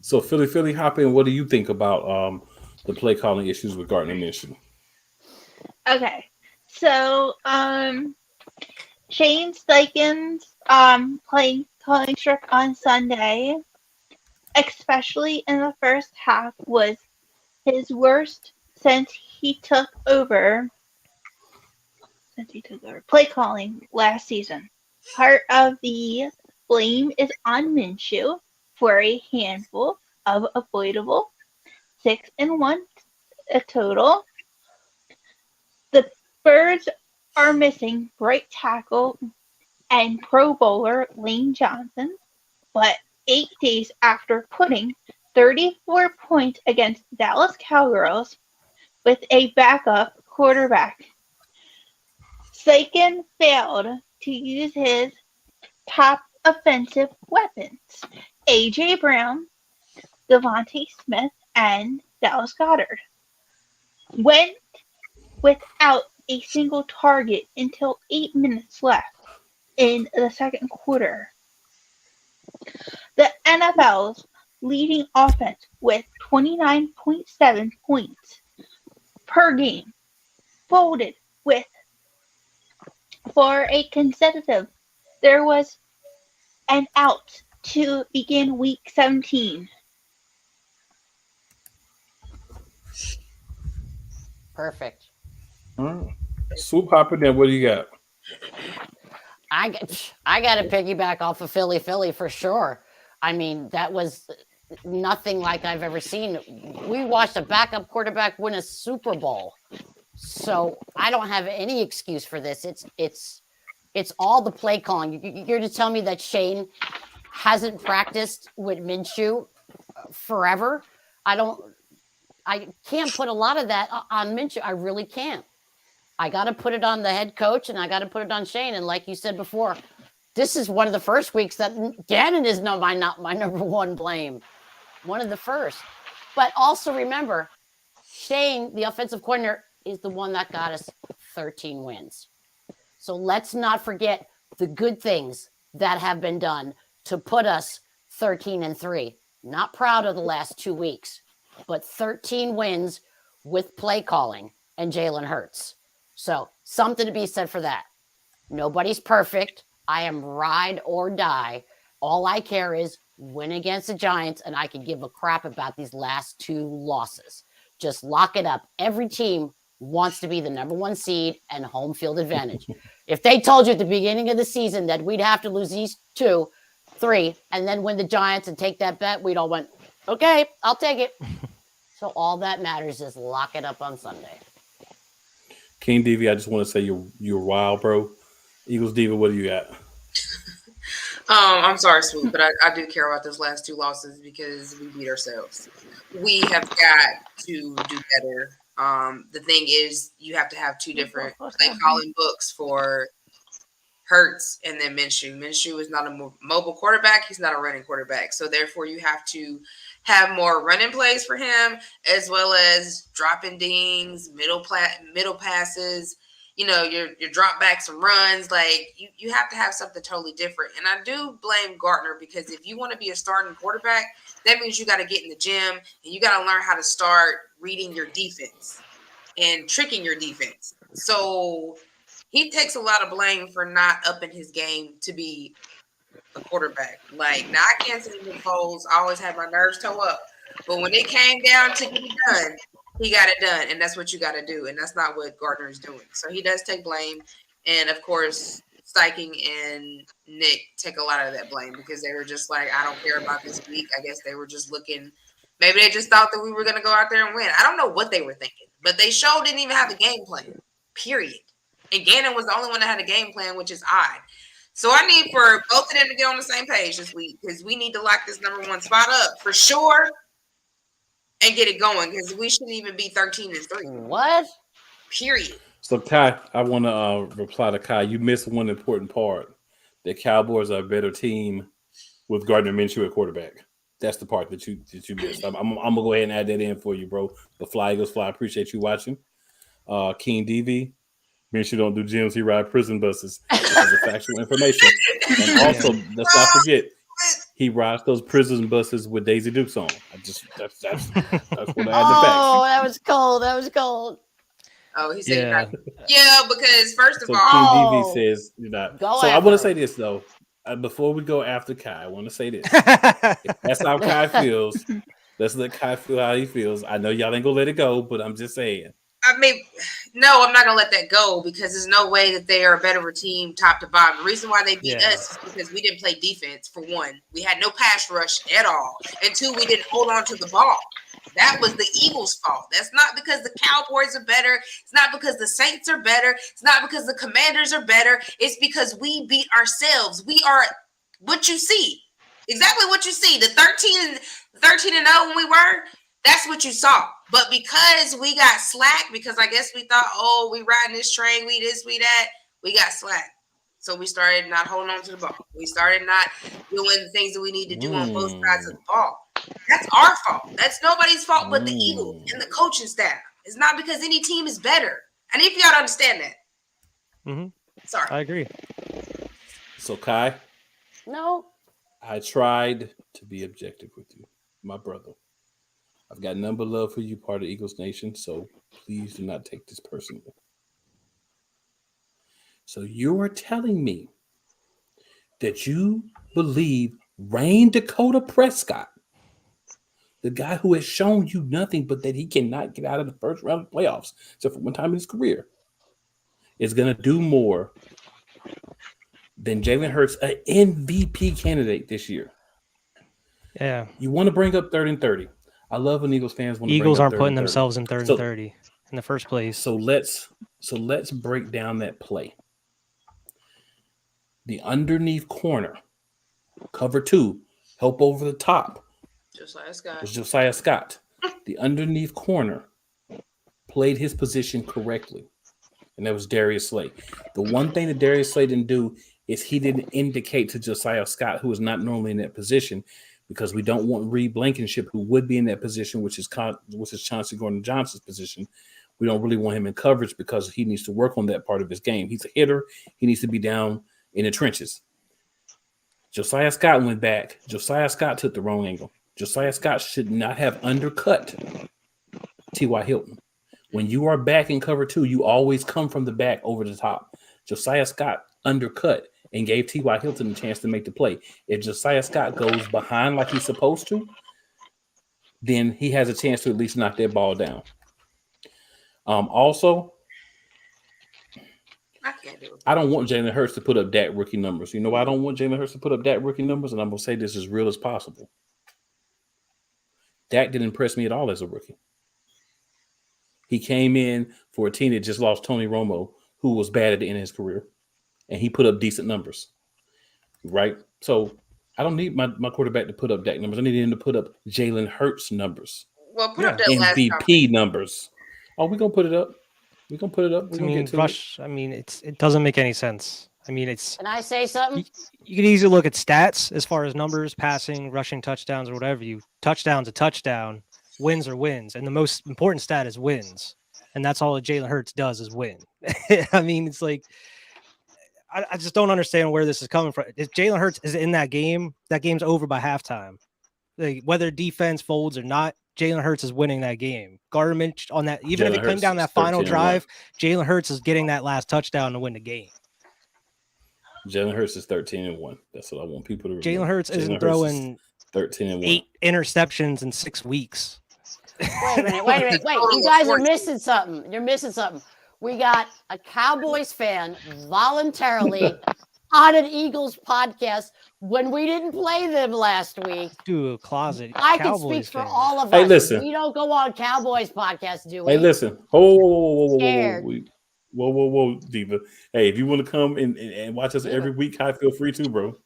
So Philly, hop in. What do you think about the play calling issues with Gardner Minshew? Okay. So, Shane Steichen's play calling streak on Sunday, especially in the first half, was his worst since he took over play calling last season. Part of the blame is on Minshew for a handful of avoidable 6-1 total. The Birds are missing right tackle and Pro Bowler Lane Johnson, but 8 days after putting 34 points against Dallas Cowgirls with a backup quarterback, Steichen failed to use his top offensive weapons, A.J. Brown, Devontae Smith, and Dallas Goedert. Went without a single target until 8 minutes left in the second quarter. The NFL's leading offense with 29.7 points per game folded for a consecutive. There was an out to begin week 17. Perfect. All right. Swoop hopper, then what do you got? I got to piggyback off of Philly for sure. I mean, that was nothing like I've ever seen. We watched a backup quarterback win a Super Bowl. So I don't have any excuse for this. It's all the play calling. You're to tell me that Shane hasn't practiced with Minshew forever. I can't put a lot of that on Minshew. I really can't. I got to put it on the head coach, and I got to put it on Shane. And like you said before, this is one of the first weeks that Gannon is not my number one blame. One of the first. But also remember, Shane, the offensive coordinator, is the one that got us 13 wins. So let's not forget the good things that have been done to put us 13-3. Not proud of the last 2 weeks, but 13 wins with play calling and Jalen Hurts. So something to be said for that. Nobody's perfect. I am ride or die. All I care is win against the Giants, and I can give a crap about these last 2 losses. Just lock it up. Every team wants to be the number 1 seed and home field advantage. If they told you at the beginning of the season that we'd have to lose these 2, 3, and then win the Giants and take that bet, we'd all went, okay, I'll take it. So all that matters is lock it up on Sunday. King DV, I just want to say you're wild, bro. Eagles Diva, what do you got? I'm sorry, Swoop, but I do care about those last 2 losses because we beat ourselves. We have got to do better. The thing is, you have to have 2 different play calling books for Hurts and then Minshew. Minshew is not a mobile quarterback. He's not a running quarterback. So therefore, you have to have more running plays for him, as well as dropping dings, middle passes. You know, your drop backs and runs. Like you have to have something totally different. And I do blame Gardner because if you want to be a starting quarterback, that means you got to get in the gym and you got to learn how to start reading your defense and tricking your defense. So he takes a lot of blame for not upping his game to be a quarterback. Like, now I can't see Nick Foles. I always have my nerves toe up. But when it came down to get it done, he got it done. And that's what you got to do. And that's not what Gardner is doing. So he does take blame. And, of course, Steichen and Nick take a lot of that blame because they were just like, I don't care about this week. I guess they were just looking. Maybe they just thought that we were going to go out there and win. I don't know what they were thinking. But they sure didn't even have a game plan, period. And Gannon was the only one that had a game plan, which is odd. So I need for both of them to get on the same page this week because we need to lock this number 1 spot up for sure and get it going because we shouldn't even be 13-3. What? Period. So, Kai, I want to reply to Kai. You missed one important part. The Cowboys are a better team with Gardner Minshew at quarterback. That's the part that you missed. I'm going to go ahead and add that in for you, bro. The Fly Eagles Fly. I appreciate you watching. King DV. Minshew don't do gyms. He ride prison buses. This is factual information. And also, let's not forget, He rides those prison buses with Daisy Dukes on. That's what I had to Oh, that was cold. That was cold. Oh, he said, Yeah. yeah, because first of So all, King Oh. DV says you're not. Go So I want to after say him. this though. Before we go after Kai, I want to say this. If that's how Kai feels. Let's let Kai feel how he feels. I know y'all ain't gonna let it go, but I'm just saying. I mean, no, I'm not gonna let that go because there's no way that they are a better team top to bottom. The reason why they beat us is because we didn't play defense. For one, we had no pass rush at all, and two, we didn't hold on to the ball. That was the Eagles' fault. That's not because the Cowboys are better. It's not because the Saints are better. It's not because the Commanders are better. It's because we beat ourselves. We are what you see. Exactly what you see. The 13 and 0 when we were, that's what you saw. But because we got slack, because I guess we thought, oh, we riding this train, we this, we that, we got slack. So we started not holding on to the ball. We started not doing the things that we need to do on both sides of the ball. That's our fault. That's nobody's fault but the Eagles and the coaching staff. It's not because any team is better. And if y'all understand that. Mm-hmm. Sorry. I agree. So Kai, No. I tried to be objective with you, my brother. I've got none but love for you, part of Eagles Nation, so please do not take this personally. So you are telling me that you believe Rain Dakota Prescott, the guy who has shown you nothing but that he cannot get out of the first round of the playoffs, except for one time in his career, is going to do more than Jalen Hurts, an MVP candidate this year. Yeah. You want to bring up 3rd and 30. I love when Eagles fans want to Eagles bring up aren't putting themselves in 3rd and 30 in the first place. So let's break down that play. The underneath corner, cover 2, help over the top. Josiah Scott. The underneath corner played his position correctly, and that was Darius Slay. The one thing that Darius Slay didn't do is he didn't indicate to Josiah Scott, who is not normally in that position, because we don't want Reed Blankenship, who would be in that position, which is Chauncey Gordon-Johnson's position. We don't really want him in coverage because he needs to work on that part of his game. He's a hitter. He needs to be down in the trenches. Josiah Scott went back. Josiah Scott took the wrong angle. Josiah Scott should not have undercut T.Y. Hilton. When you are back in cover 2, you always come from the back over the top. Josiah Scott undercut and gave T.Y. Hilton a chance to make the play. If Josiah Scott goes behind like he's supposed to, then he has a chance to at least knock that ball down. Also, I don't want Jalen Hurts to put up Dak rookie numbers. You know why I don't want Jalen Hurts to put up Dak rookie numbers? And I'm going to say this as real as possible. Dak didn't impress me at all as a rookie. He came in for a team that just lost Tony Romo, who was bad at the end of his career. And he put up decent numbers, right? So I don't need my quarterback to put up Dak numbers. I need him to put up Jalen Hurts numbers. Well, put up that MVP numbers. Oh, we're going to put it up. We're going to put it up. It doesn't make any sense. Can I say something? You could easily look at stats as far as numbers, passing, rushing touchdowns, or whatever. Touchdown's a touchdown, wins are wins. And the most important stat is wins. And that's all that Jalen Hurts does is win. It's like, I just don't understand where this is coming from. If Jalen Hurts is in that game, that game's over by halftime. Like, whether defense folds or not, Jalen Hurts is winning that game. Garbage on that, even if it came down that final drive, Jalen Hurts is getting that last touchdown to win the game. Jalen Hurts is 13-1. That's what I want people to remember. Jalen Hurts isn't throwing 13-1. 8 interceptions in 6 weeks. Wait a minute. You guys are missing something. You're missing something. We got a Cowboys fan voluntarily on an Eagles podcast when we didn't play them last week. Do a closet. I can speak for all of us. Hey, listen. We don't go on Cowboys podcasts, do we? Hey, listen. Whoa, Diva. Hey, if you want to come and watch us every week, Kai, feel free to, bro.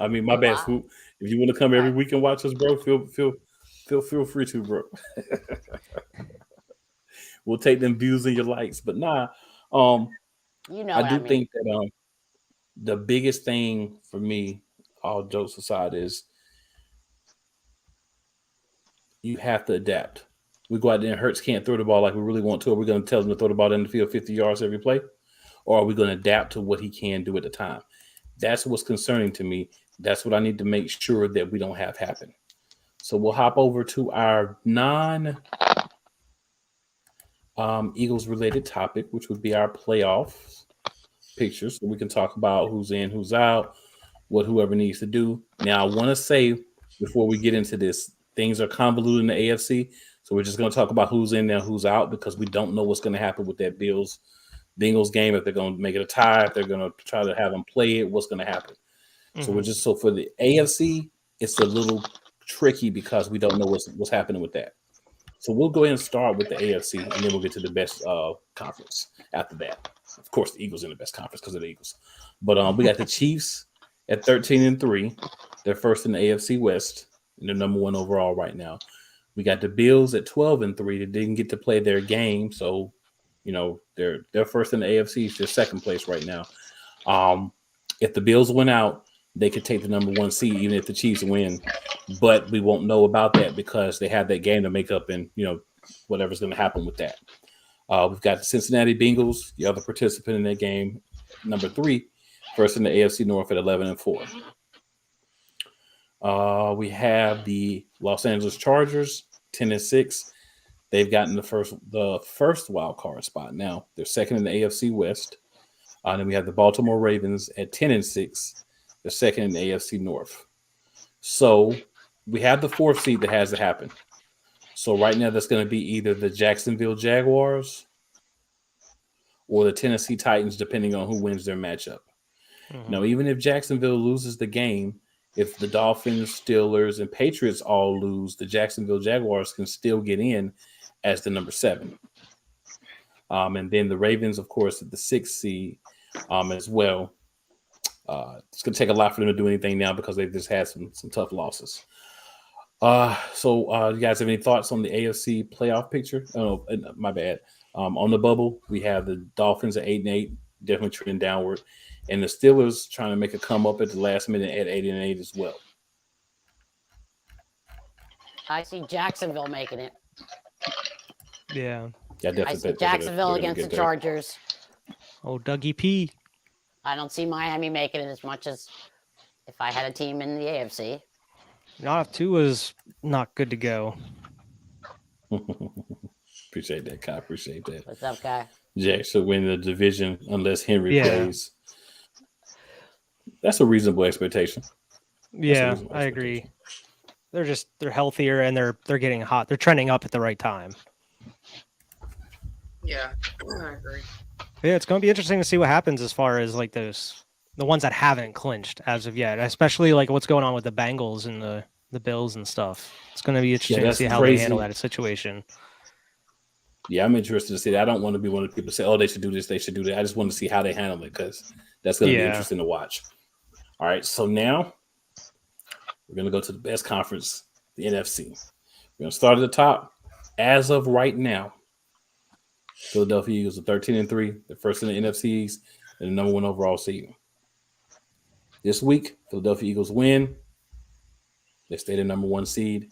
My bad, Swoop. If you want to come every week and watch us, bro, feel free to, bro. We'll take them views and your likes. But I do think that the biggest thing for me, all jokes aside, is you have to adapt. We go out there and Hurts can't throw the ball like we really want to. Are we going to tell him to throw the ball in the field 50 yards every play? Or are we going to adapt to what he can do at the time? That's what's concerning to me. That's what I need to make sure that we don't have happen. So we'll hop over to our non Eagles related topic, which would be our playoffs pictures. So we can talk about who's in, who's out, what whoever needs to do. Now, I want to say before we get into this, things are convoluted in the AFC. So we're just going to talk about who's in there, who's out, because we don't know what's going to happen with that Bengals game. If they're going to make it a tie, if they're going to try to have them play it, what's going to happen. So we're just, so for the AFC, it's a little tricky because we don't know what's happening with that. So we'll go ahead and start with the AFC, and then we'll get to the best conference after that. Of course, the Eagles in the best conference because of the Eagles. But we got the Chiefs at 13-3. They're first in the AFC West, and they're number one overall right now. We got the Bills at 12-3. They didn't get to play their game, so they're first in the AFC. They're second place right now. If the Bills win out, they could take the number one seed, even if the Chiefs win. But we won't know about that because they have that game to make up, and whatever's going to happen with that. We've got the Cincinnati Bengals, the other participant in that game, number 3, first in the AFC North at 11-4. We have the Los Angeles Chargers, 10-6. They've gotten the first wild card spot. Now they're second in the AFC West. And then we have the Baltimore Ravens at 10-6. They're second in the AFC North. So we have the 4th seed that has to happen. So right now that's going to be either the Jacksonville Jaguars or the Tennessee Titans, depending on who wins their matchup. Now, even if Jacksonville loses the game, if the Dolphins, Steelers, and Patriots all lose, the Jacksonville Jaguars can still get in as the number 7. And then the Ravens, of course, at the 6th seed as well. It's going to take a lot for them to do anything now because they've just had some tough losses. So you guys have any thoughts on the AFC playoff picture? Oh, my bad. On the bubble, we have the Dolphins at 8-8, definitely trending downward. And the Steelers trying to make a come up at the last minute at 8-8 as well. I see Jacksonville making it. Yeah. I see Jacksonville against the Chargers. Oh, Dougie P. I don't see Miami making it as much as if I had a team in the AFC. Not if Tua's not good to go. Appreciate that, Kai. Appreciate that. What's up, Kai? Jack should win the division unless Henry Yeah. plays. That's a reasonable expectation. Yeah, I agree. They're healthier and they're getting hot. They're trending up at the right time. Yeah, I agree. Yeah, it's going to be interesting to see what happens as far as like the ones that haven't clinched as of yet, especially like what's going on with the Bengals and the Bills and stuff. It's going to be interesting to see how they handle that situation. Yeah, I'm interested to see that. I don't want to be one of the people say, oh, they should do this, they should do that. I just want to see how they handle it because that's going to be interesting to watch. All right, so now we're going to go to the best conference, the NFC. We're going to start at the top. As of right now, Philadelphia Eagles are 13-3. They're first in the NFCs and the number 1 overall seed. This week, Philadelphia Eagles win. They stay the number 1 seed.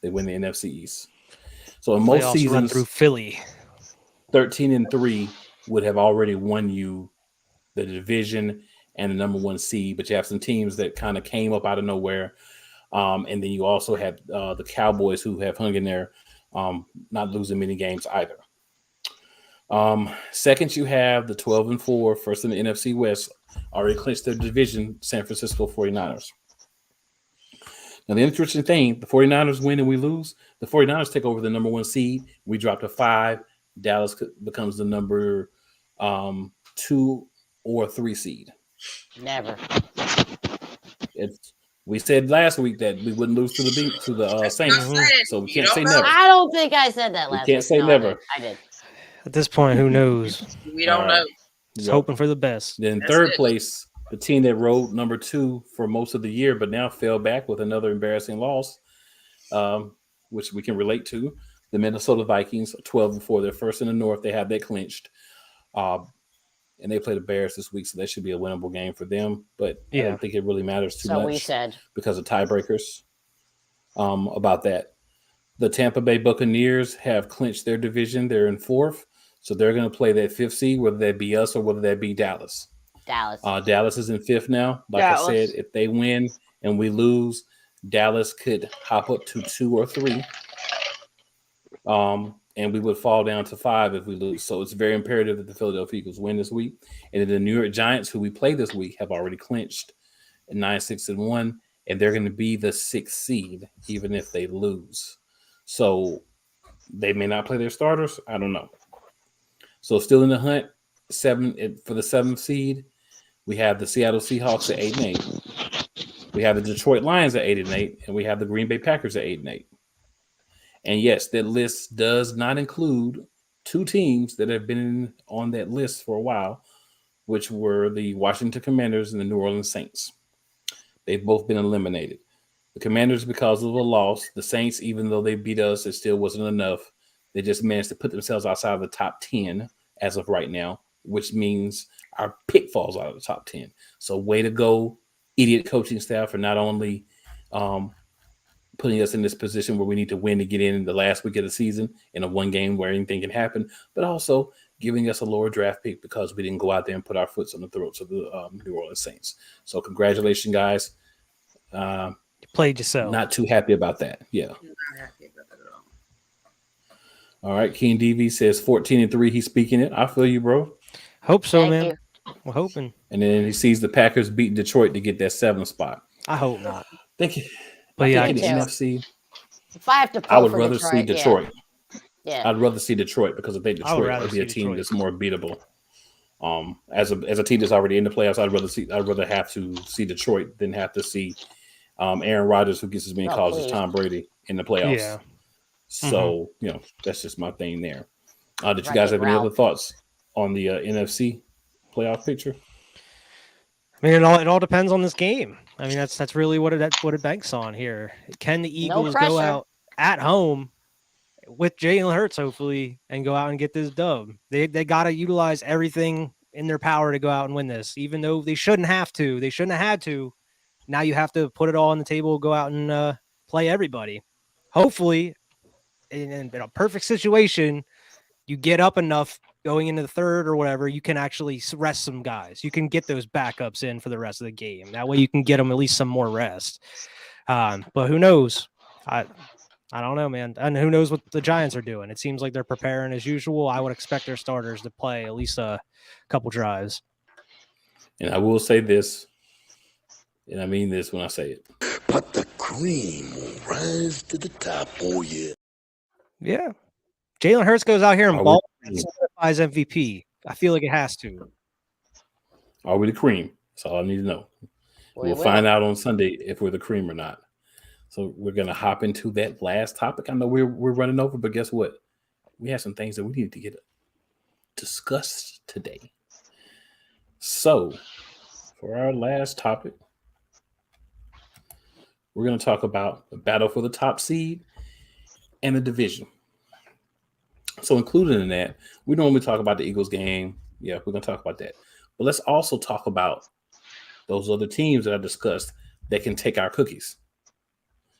They win the NFC East. So in most seasons, run through Philly, 13-3 would have already won you the division and the number 1 seed, but you have some teams that kind of came up out of nowhere. And then you also have the Cowboys who have hung in there, not losing many games either. Second, you have the 12-4, first in the NFC West, already clinched their division, San Francisco 49ers. Now, the interesting thing, the 49ers win and we lose. The 49ers take over the number 1 seed. We drop to 5. Dallas becomes the number 2 or 3 seed. Never. We said last week that we wouldn't lose to the Saints, so we can't say never. I don't think I said that last week. We can't say never. I did. At this point, who knows? We don't know. Just hoping for the best. Then third place, the team that rode number 2 for most of the year, but now fell back with another embarrassing loss, which we can relate to. The Minnesota Vikings, 12-4. They're first in the North. They have that clinched. And they play the Bears this week, so that should be a winnable game for them. But I don't think it really matters too much. So we said. Because of tiebreakers about that. The Tampa Bay Buccaneers have clinched their division. They're in 4th. So they're going to play that 5th seed, whether that be us or whether that be Dallas. Dallas. Dallas is in 5th now. Like Dallas. I said, if they win and we lose, Dallas could hop up to 2 or 3. And we would fall down to 5 if we lose. So it's very imperative that the Philadelphia Eagles win this week. And then the New York Giants, who we play this week, have already clinched at 9-6-1, and they're going to be the 6th seed even if they lose. So they may not play their starters. I don't know. So still in the hunt, for the 7th seed. We have the Seattle Seahawks at 8-8. We have the Detroit Lions at 8-8, and we have the Green Bay Packers at 8-8. And yes, that list does not include 2 teams that have been on that list for a while, which were the Washington Commanders and the New Orleans Saints. They've both been eliminated. The Commanders because of a loss. The Saints, even though they beat us, it still wasn't enough. They just managed to put themselves outside of the top 10 as of right now, which means our pick falls out of the top 10. So way to go, idiot coaching staff, for not only putting us in this position where we need to win to get in the last week of the season in a one game where anything can happen, but also giving us a lower draft pick because we didn't go out there and put our foots on the throats of the New Orleans Saints. So congratulations, guys. You played yourself. Not too happy about that. Yeah. I'm not happy about that at all. All right. King DV says 14-3. He's speaking it. I feel you, bro. Hope so, Thank man. you. We're hoping. And then he sees the Packers beat Detroit to get that 7th spot. I hope not. Thank you. But yeah, I think Me in the too. NFC, If I have to pull I would for rather see Detroit. Yeah. I'd rather see Detroit because I think I would Detroit rather would be a see team Detroit. that's more beatable. As a team that's already in the playoffs, I'd rather have to see Detroit than have to see Aaron Rodgers, who gets as many Oh, calls as please. Tom Brady in the playoffs. Yeah. So that's just my thing there. Did you Wreck-It guys have any Ralph. other thoughts on the NFC playoff picture? I mean, it all depends on this game. I mean, that's really what it banks on here. Can the Eagles go pressure. out at home with Jalen Hurts, hopefully, and go out and get this dub? They got to utilize everything in their power to go out and win this, even though they shouldn't have to. They shouldn't have had to. Now you have to put it all on the table, go out and play everybody. Hopefully, in a perfect situation, you get up enough going into the 3rd or whatever, you can actually rest some guys. You can get those backups in for the rest of the game. That way you can get them at least some more rest. But who knows? I don't know, man. And who knows what the Giants are doing? It seems like they're preparing as usual. I would expect their starters to play at least a couple drives. And I will say this, and I mean this when I say it. But the cream will rise to the top. Oh, yeah. Yeah. Jalen Hurts goes out here and Are we- balls and certifies MVP. I feel like it has to. Are we the cream? That's all I need to know. We'll find out on Sunday if we're the cream or not. So we're going to hop into that last topic. I know we're running over, but guess what? We have some things that we need to get discussed today. So for our last topic, we're going to talk about the battle for the top seed and the division. So included in that, we normally talk about the Eagles game. Yeah, we're going to talk about that. But let's also talk about those other teams that I discussed that can take our cookies.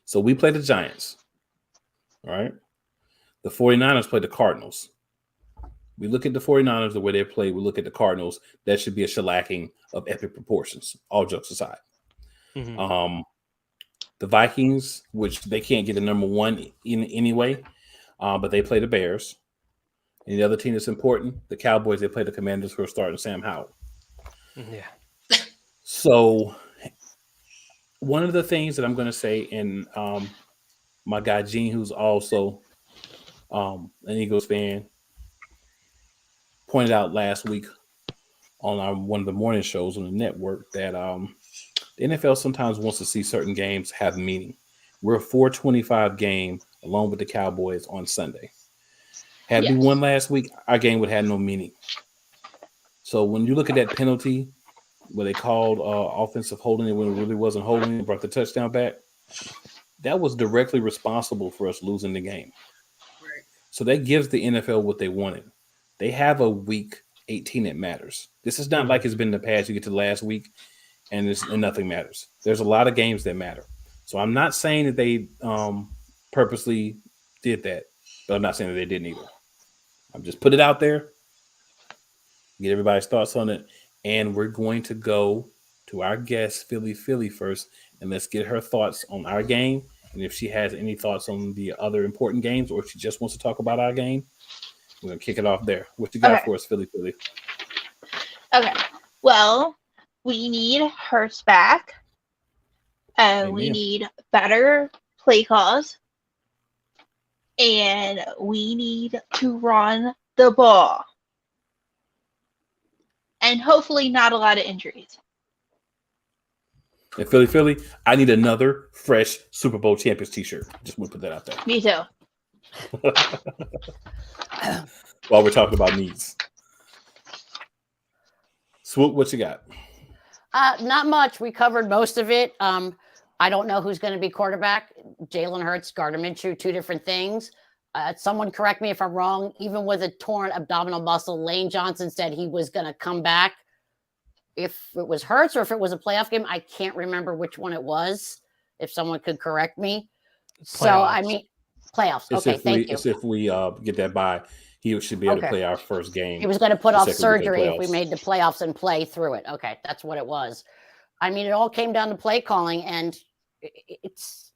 So we play the Giants, all right? The 49ers play the Cardinals. We look at the 49ers, the way they play, we look at the Cardinals. That should be a shellacking of epic proportions, all jokes aside. Mhm. The Vikings, which they can't get a number 1 in anyway, but they play the Bears. And the other team that's important, the Cowboys, they play the Commanders, who are starting Sam Howell. Yeah. So one of the things that I'm going to say, and my guy Gene, who's also an Eagles fan, pointed out last week on one of the morning shows on the network that the NFL sometimes wants to see certain games have meaning. We're a 425 game along with the Cowboys on Sunday. Had we won last week, our game would have no meaning. So when you look at that penalty where they called offensive holding it when it really wasn't holding it, brought the touchdown back, that was directly responsible for us losing the game. Right. So that gives the NFL what they wanted. They have a week 18 that matters. This is not like it's been in the past. You get to the last week and nothing matters. There's a lot of games that matter. So I'm not saying that they purposely did that, but I'm not saying that they didn't either. I'm just put it out there, get everybody's thoughts on it, and we're going to go to our guest, Philly first, and let's get her thoughts on our game. And if she has any thoughts on the other important games, or if she just wants to talk about our game, we're gonna kick it off there. What you got Okay. for us, Philly? Okay. Well, we need Hurts back. We Amen. need better play calls. And we need to run the ball. And hopefully not a lot of injuries. And Philly, I need another fresh Super Bowl champions t-shirt. Just want to put that out there. Me too. While we're talking about needs. Swoop, what you got? Not much. We covered most of it. I don't know who's going to be quarterback. Jalen Hurts, Gardner Minshew, two different things. Someone correct me if I'm wrong. Even with a torn abdominal muscle, Lane Johnson said he was going to come back. If it was Hurts or if it was a playoff game, I can't remember which one it was. If someone could correct me. Playoffs. So, I mean, playoffs. Okay, thank you. It's if we get that bye, he should be able to play our first game. He was going to put off the second week of the surgery if we playoffs. made the playoffs and play through it. Okay, that's what it was. I mean, it all came down to play calling, and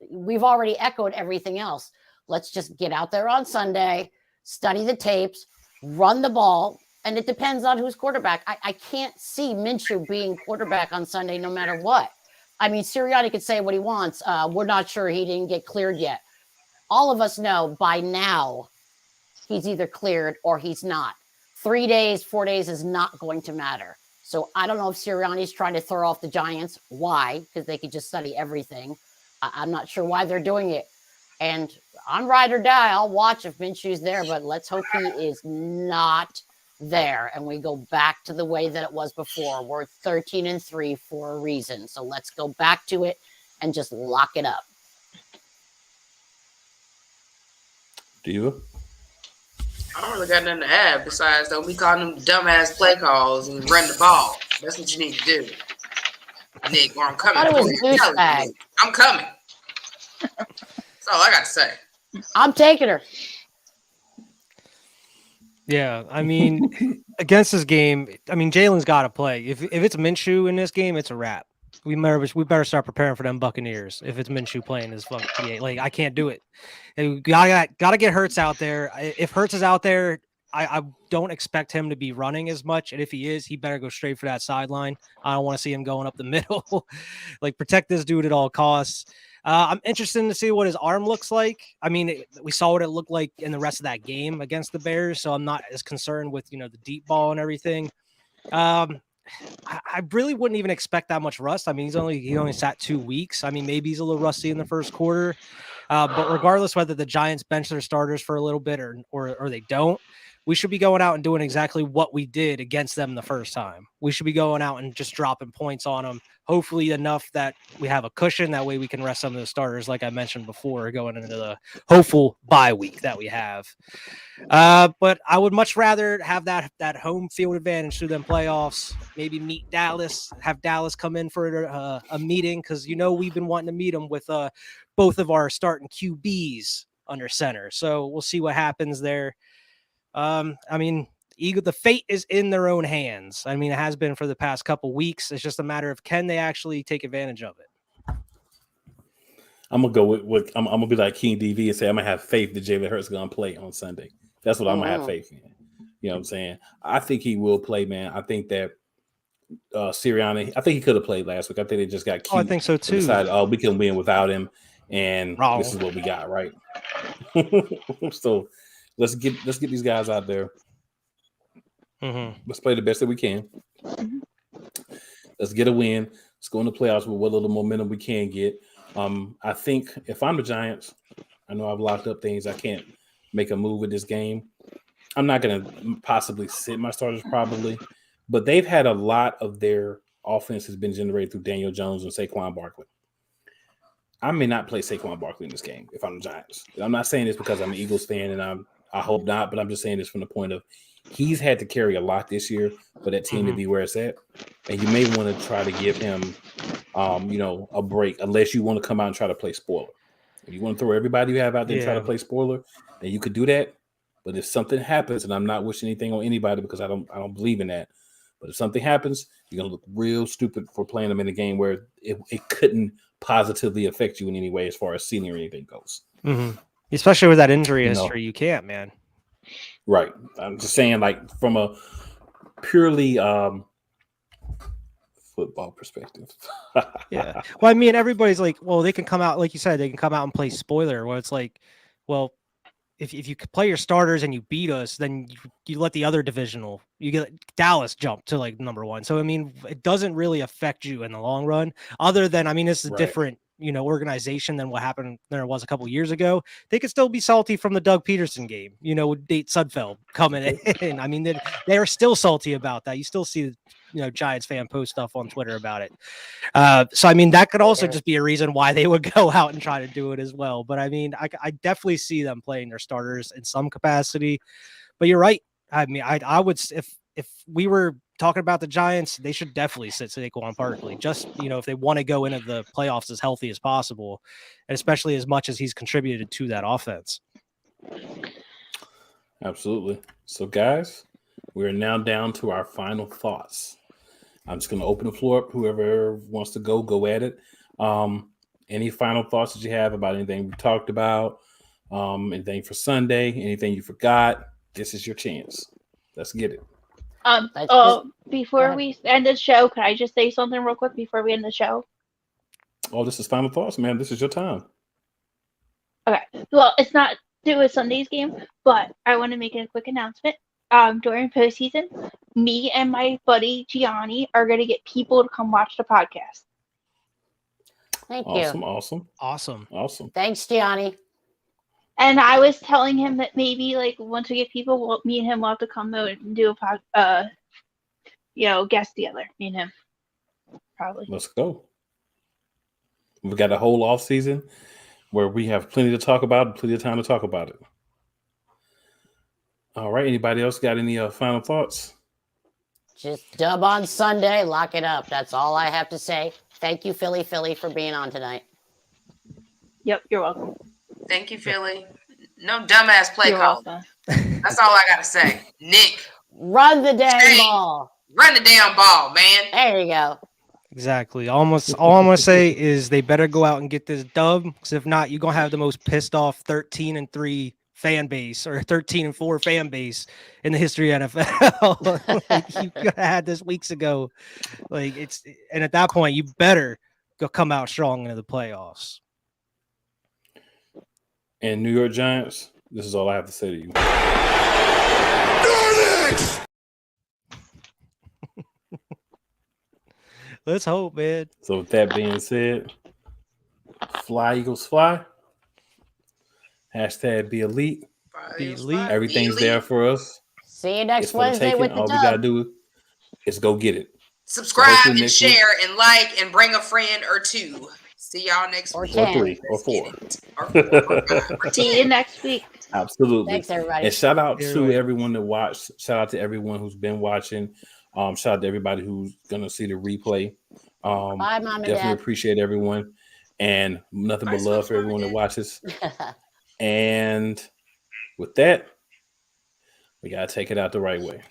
we've already echoed everything else. Let's just get out there on Sunday, study the tapes, run the ball, and it depends on who's quarterback. I can't see Minshew being quarterback on Sunday no matter what. I mean, Sirianni could say what he wants. We're not sure, he didn't get cleared yet. All of us know by now he's either cleared or he's not. 3 days, 4 days is not going to matter. So I don't know if Sirianni's trying to throw off the Giants. Why? Because they could just study everything. I'm not sure why they're doing it. And I'm ride or die. I'll watch if Minshew's there, but let's hope he is not there and we go back to the way that it was before. We're 13-3 for a reason. So let's go back to it and just lock it up. Diva? I don't really got nothing to add besides don't be calling them dumbass play calls and run the ball. That's what you need to do. Nick, or I'm coming. I thought it was douchebag. I'm coming. That's all I got to say. I'm taking her. Yeah, I mean, against this game, I mean, Jalen's got to play. If it's Minshew in this game, it's a wrap. We better start preparing for them Buccaneers. If it's Minshew playing this fucking, like, I can't do it. And gotta get Hurts out there. If Hurts is out there, I don't expect him to be running as much. And if he is, he better go straight for that sideline. I don't want to see him going up the middle. Like, protect this dude at all costs. I'm interested to see what his arm looks like. I mean, we saw what it looked like in the rest of that game against the Bears, so I'm not as concerned with, the deep ball and everything. I really wouldn't even expect that much rust. I mean, he only sat 2 weeks. I mean, maybe he's a little rusty in the first quarter. But regardless whether the Giants bench their starters for a little bit or they don't, we should be going out and doing exactly what we did against them the first time. We should be going out and just dropping points on them, hopefully enough that we have a cushion. That way we can rest some of the starters, like I mentioned before, going into the hopeful bye week that we have. But I would much rather have that home field advantage through them playoffs, maybe meet Dallas, have Dallas come in for a meeting, because we've been wanting to meet them with both of our starting QBs under center. So we'll see what happens there. I mean, the fate is in their own hands. I mean, it has been for the past couple weeks. It's just a matter of, can they actually take advantage of it? I'm gonna go with I'm gonna be like King DV and say I'm gonna have faith that Jalen Hurts is gonna play on Sunday. That's what I'm gonna have faith in. You know what I'm saying? I think he will play, man. I think that Sirianni, I think he could have played last week. I think they just got cute. Oh, I think so too. Decided, we can win without him, and this is what we got, right? So let's get these guys out there. Mm-hmm. Let's play the best that we can. Let's get a win. Let's go in the playoffs with what little momentum we can get. I think if I'm the Giants, I know I've locked up things. I can't make a move with this game. I'm not going to possibly sit my starters probably, but they've had a lot of their offense has been generated through Daniel Jones and Saquon Barkley. I may not play Saquon Barkley in this game if I'm the Giants. I'm not saying this because I'm an Eagles fan and I hope not, but I'm just saying this from the point of he's had to carry a lot this year for that team to be where it's at. And you may want to try to give him, a break unless you want to come out and try to play spoiler. If you want to throw everybody you have out there and try to play spoiler, then you could do that. But if something happens, and I'm not wishing anything on anybody because I don't believe in that, But if something happens, you're gonna look real stupid for playing them in a game where it couldn't positively affect you in any way as far as seeding or anything goes. Mm-hmm. Especially with that injury history, you can't, man. Right. I'm just saying, like, from a purely football perspective. Yeah. Well, I mean, everybody's like, well, they can come out, like you said, they can come out and play spoiler. Well, it's like, well, if you play your starters and you beat us, then you let the other divisional, you get Dallas jump to like number 1. So, I mean, it doesn't really affect you in the long run, other than, I mean, it's a different, organization than what happened there was a couple years ago. They could still be salty from the Doug Peterson game, with Nate Sudfeld coming in. I mean, they are still salty about that. You still see, Giants fan post stuff on Twitter about it. So, I mean, that could also just be a reason why they would go out and try to do it as well. But I mean, I definitely see them playing their starters in some capacity, but you're right. I mean, I would, if we were talking about the Giants, they should definitely sit Saquon Barkley, just, if they want to go into the playoffs as healthy as possible, and especially as much as he's contributed to that offense. Absolutely. So, guys, we're now down to our final thoughts. I'm just going to open the floor up. Whoever wants to go at it. Any final thoughts that you have about anything we talked about? Anything for Sunday? Anything you forgot? This is your chance. Let's get it. Before we end the show, can I just say something real quick before we end the show? Oh, this is final thoughts, man. This is your time. Okay. Well, it's not to do with Sunday's game, but I want to make a quick announcement. During postseason, me and my buddy Gianni are going to get people to come watch the podcast. Thank you. Awesome. Thanks, Gianni. And I was telling him that maybe, like, once we get people, me and him will have to come out and do a guest together. Me and him, probably. Let's go. We've got a whole off season where we have plenty to talk about and plenty of time to talk about it. All right. Anybody else got any final thoughts? Just dub on Sunday. Lock it up. That's all I have to say. Thank you, Philly, for being on tonight. Yep, you're welcome. Thank you, Philly. No dumbass play call. That's all I got to say. Nick. Run the damn ball. Run the damn ball, man. There you go. Exactly. All I'm going to say is they better go out and get this dub, because if not, you're going to have the most pissed off 13-3 fan base, or 13-4 fan base in the history of NFL. Like, you could have had this weeks ago. And at that point, you better go come out strong into the playoffs. And New York Giants, this is all I have to say to you. Let's hope, man. So with that being said, fly, Eagles, fly. # be elite. Be elite. Everything's there for us. See you next Wednesday with the all dub. we got to do is go get it. Subscribe and share and like and bring a friend or two. See y'all next week. Or 3 or 4. See you next week. Absolutely. Thanks, everybody. And shout out to everyone that watched. Shout out to everyone who's been watching. Shout out to everybody who's going to see the replay. Bye, Mom and definitely Dad. Appreciate everyone. And nothing but love for everyone that watches. And with that, we got to take it out the right way.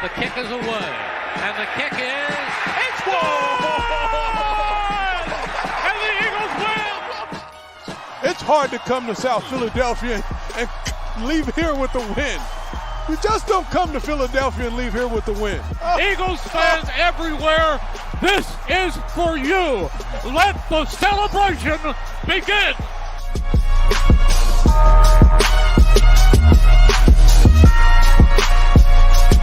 The kick is away, and the kick is it's gone! And the Eagles win! It's hard to come to South Philadelphia and leave here with the win. You just don't come to Philadelphia and leave here with the win. Eagles fans everywhere, this is for you. Let the celebration begin!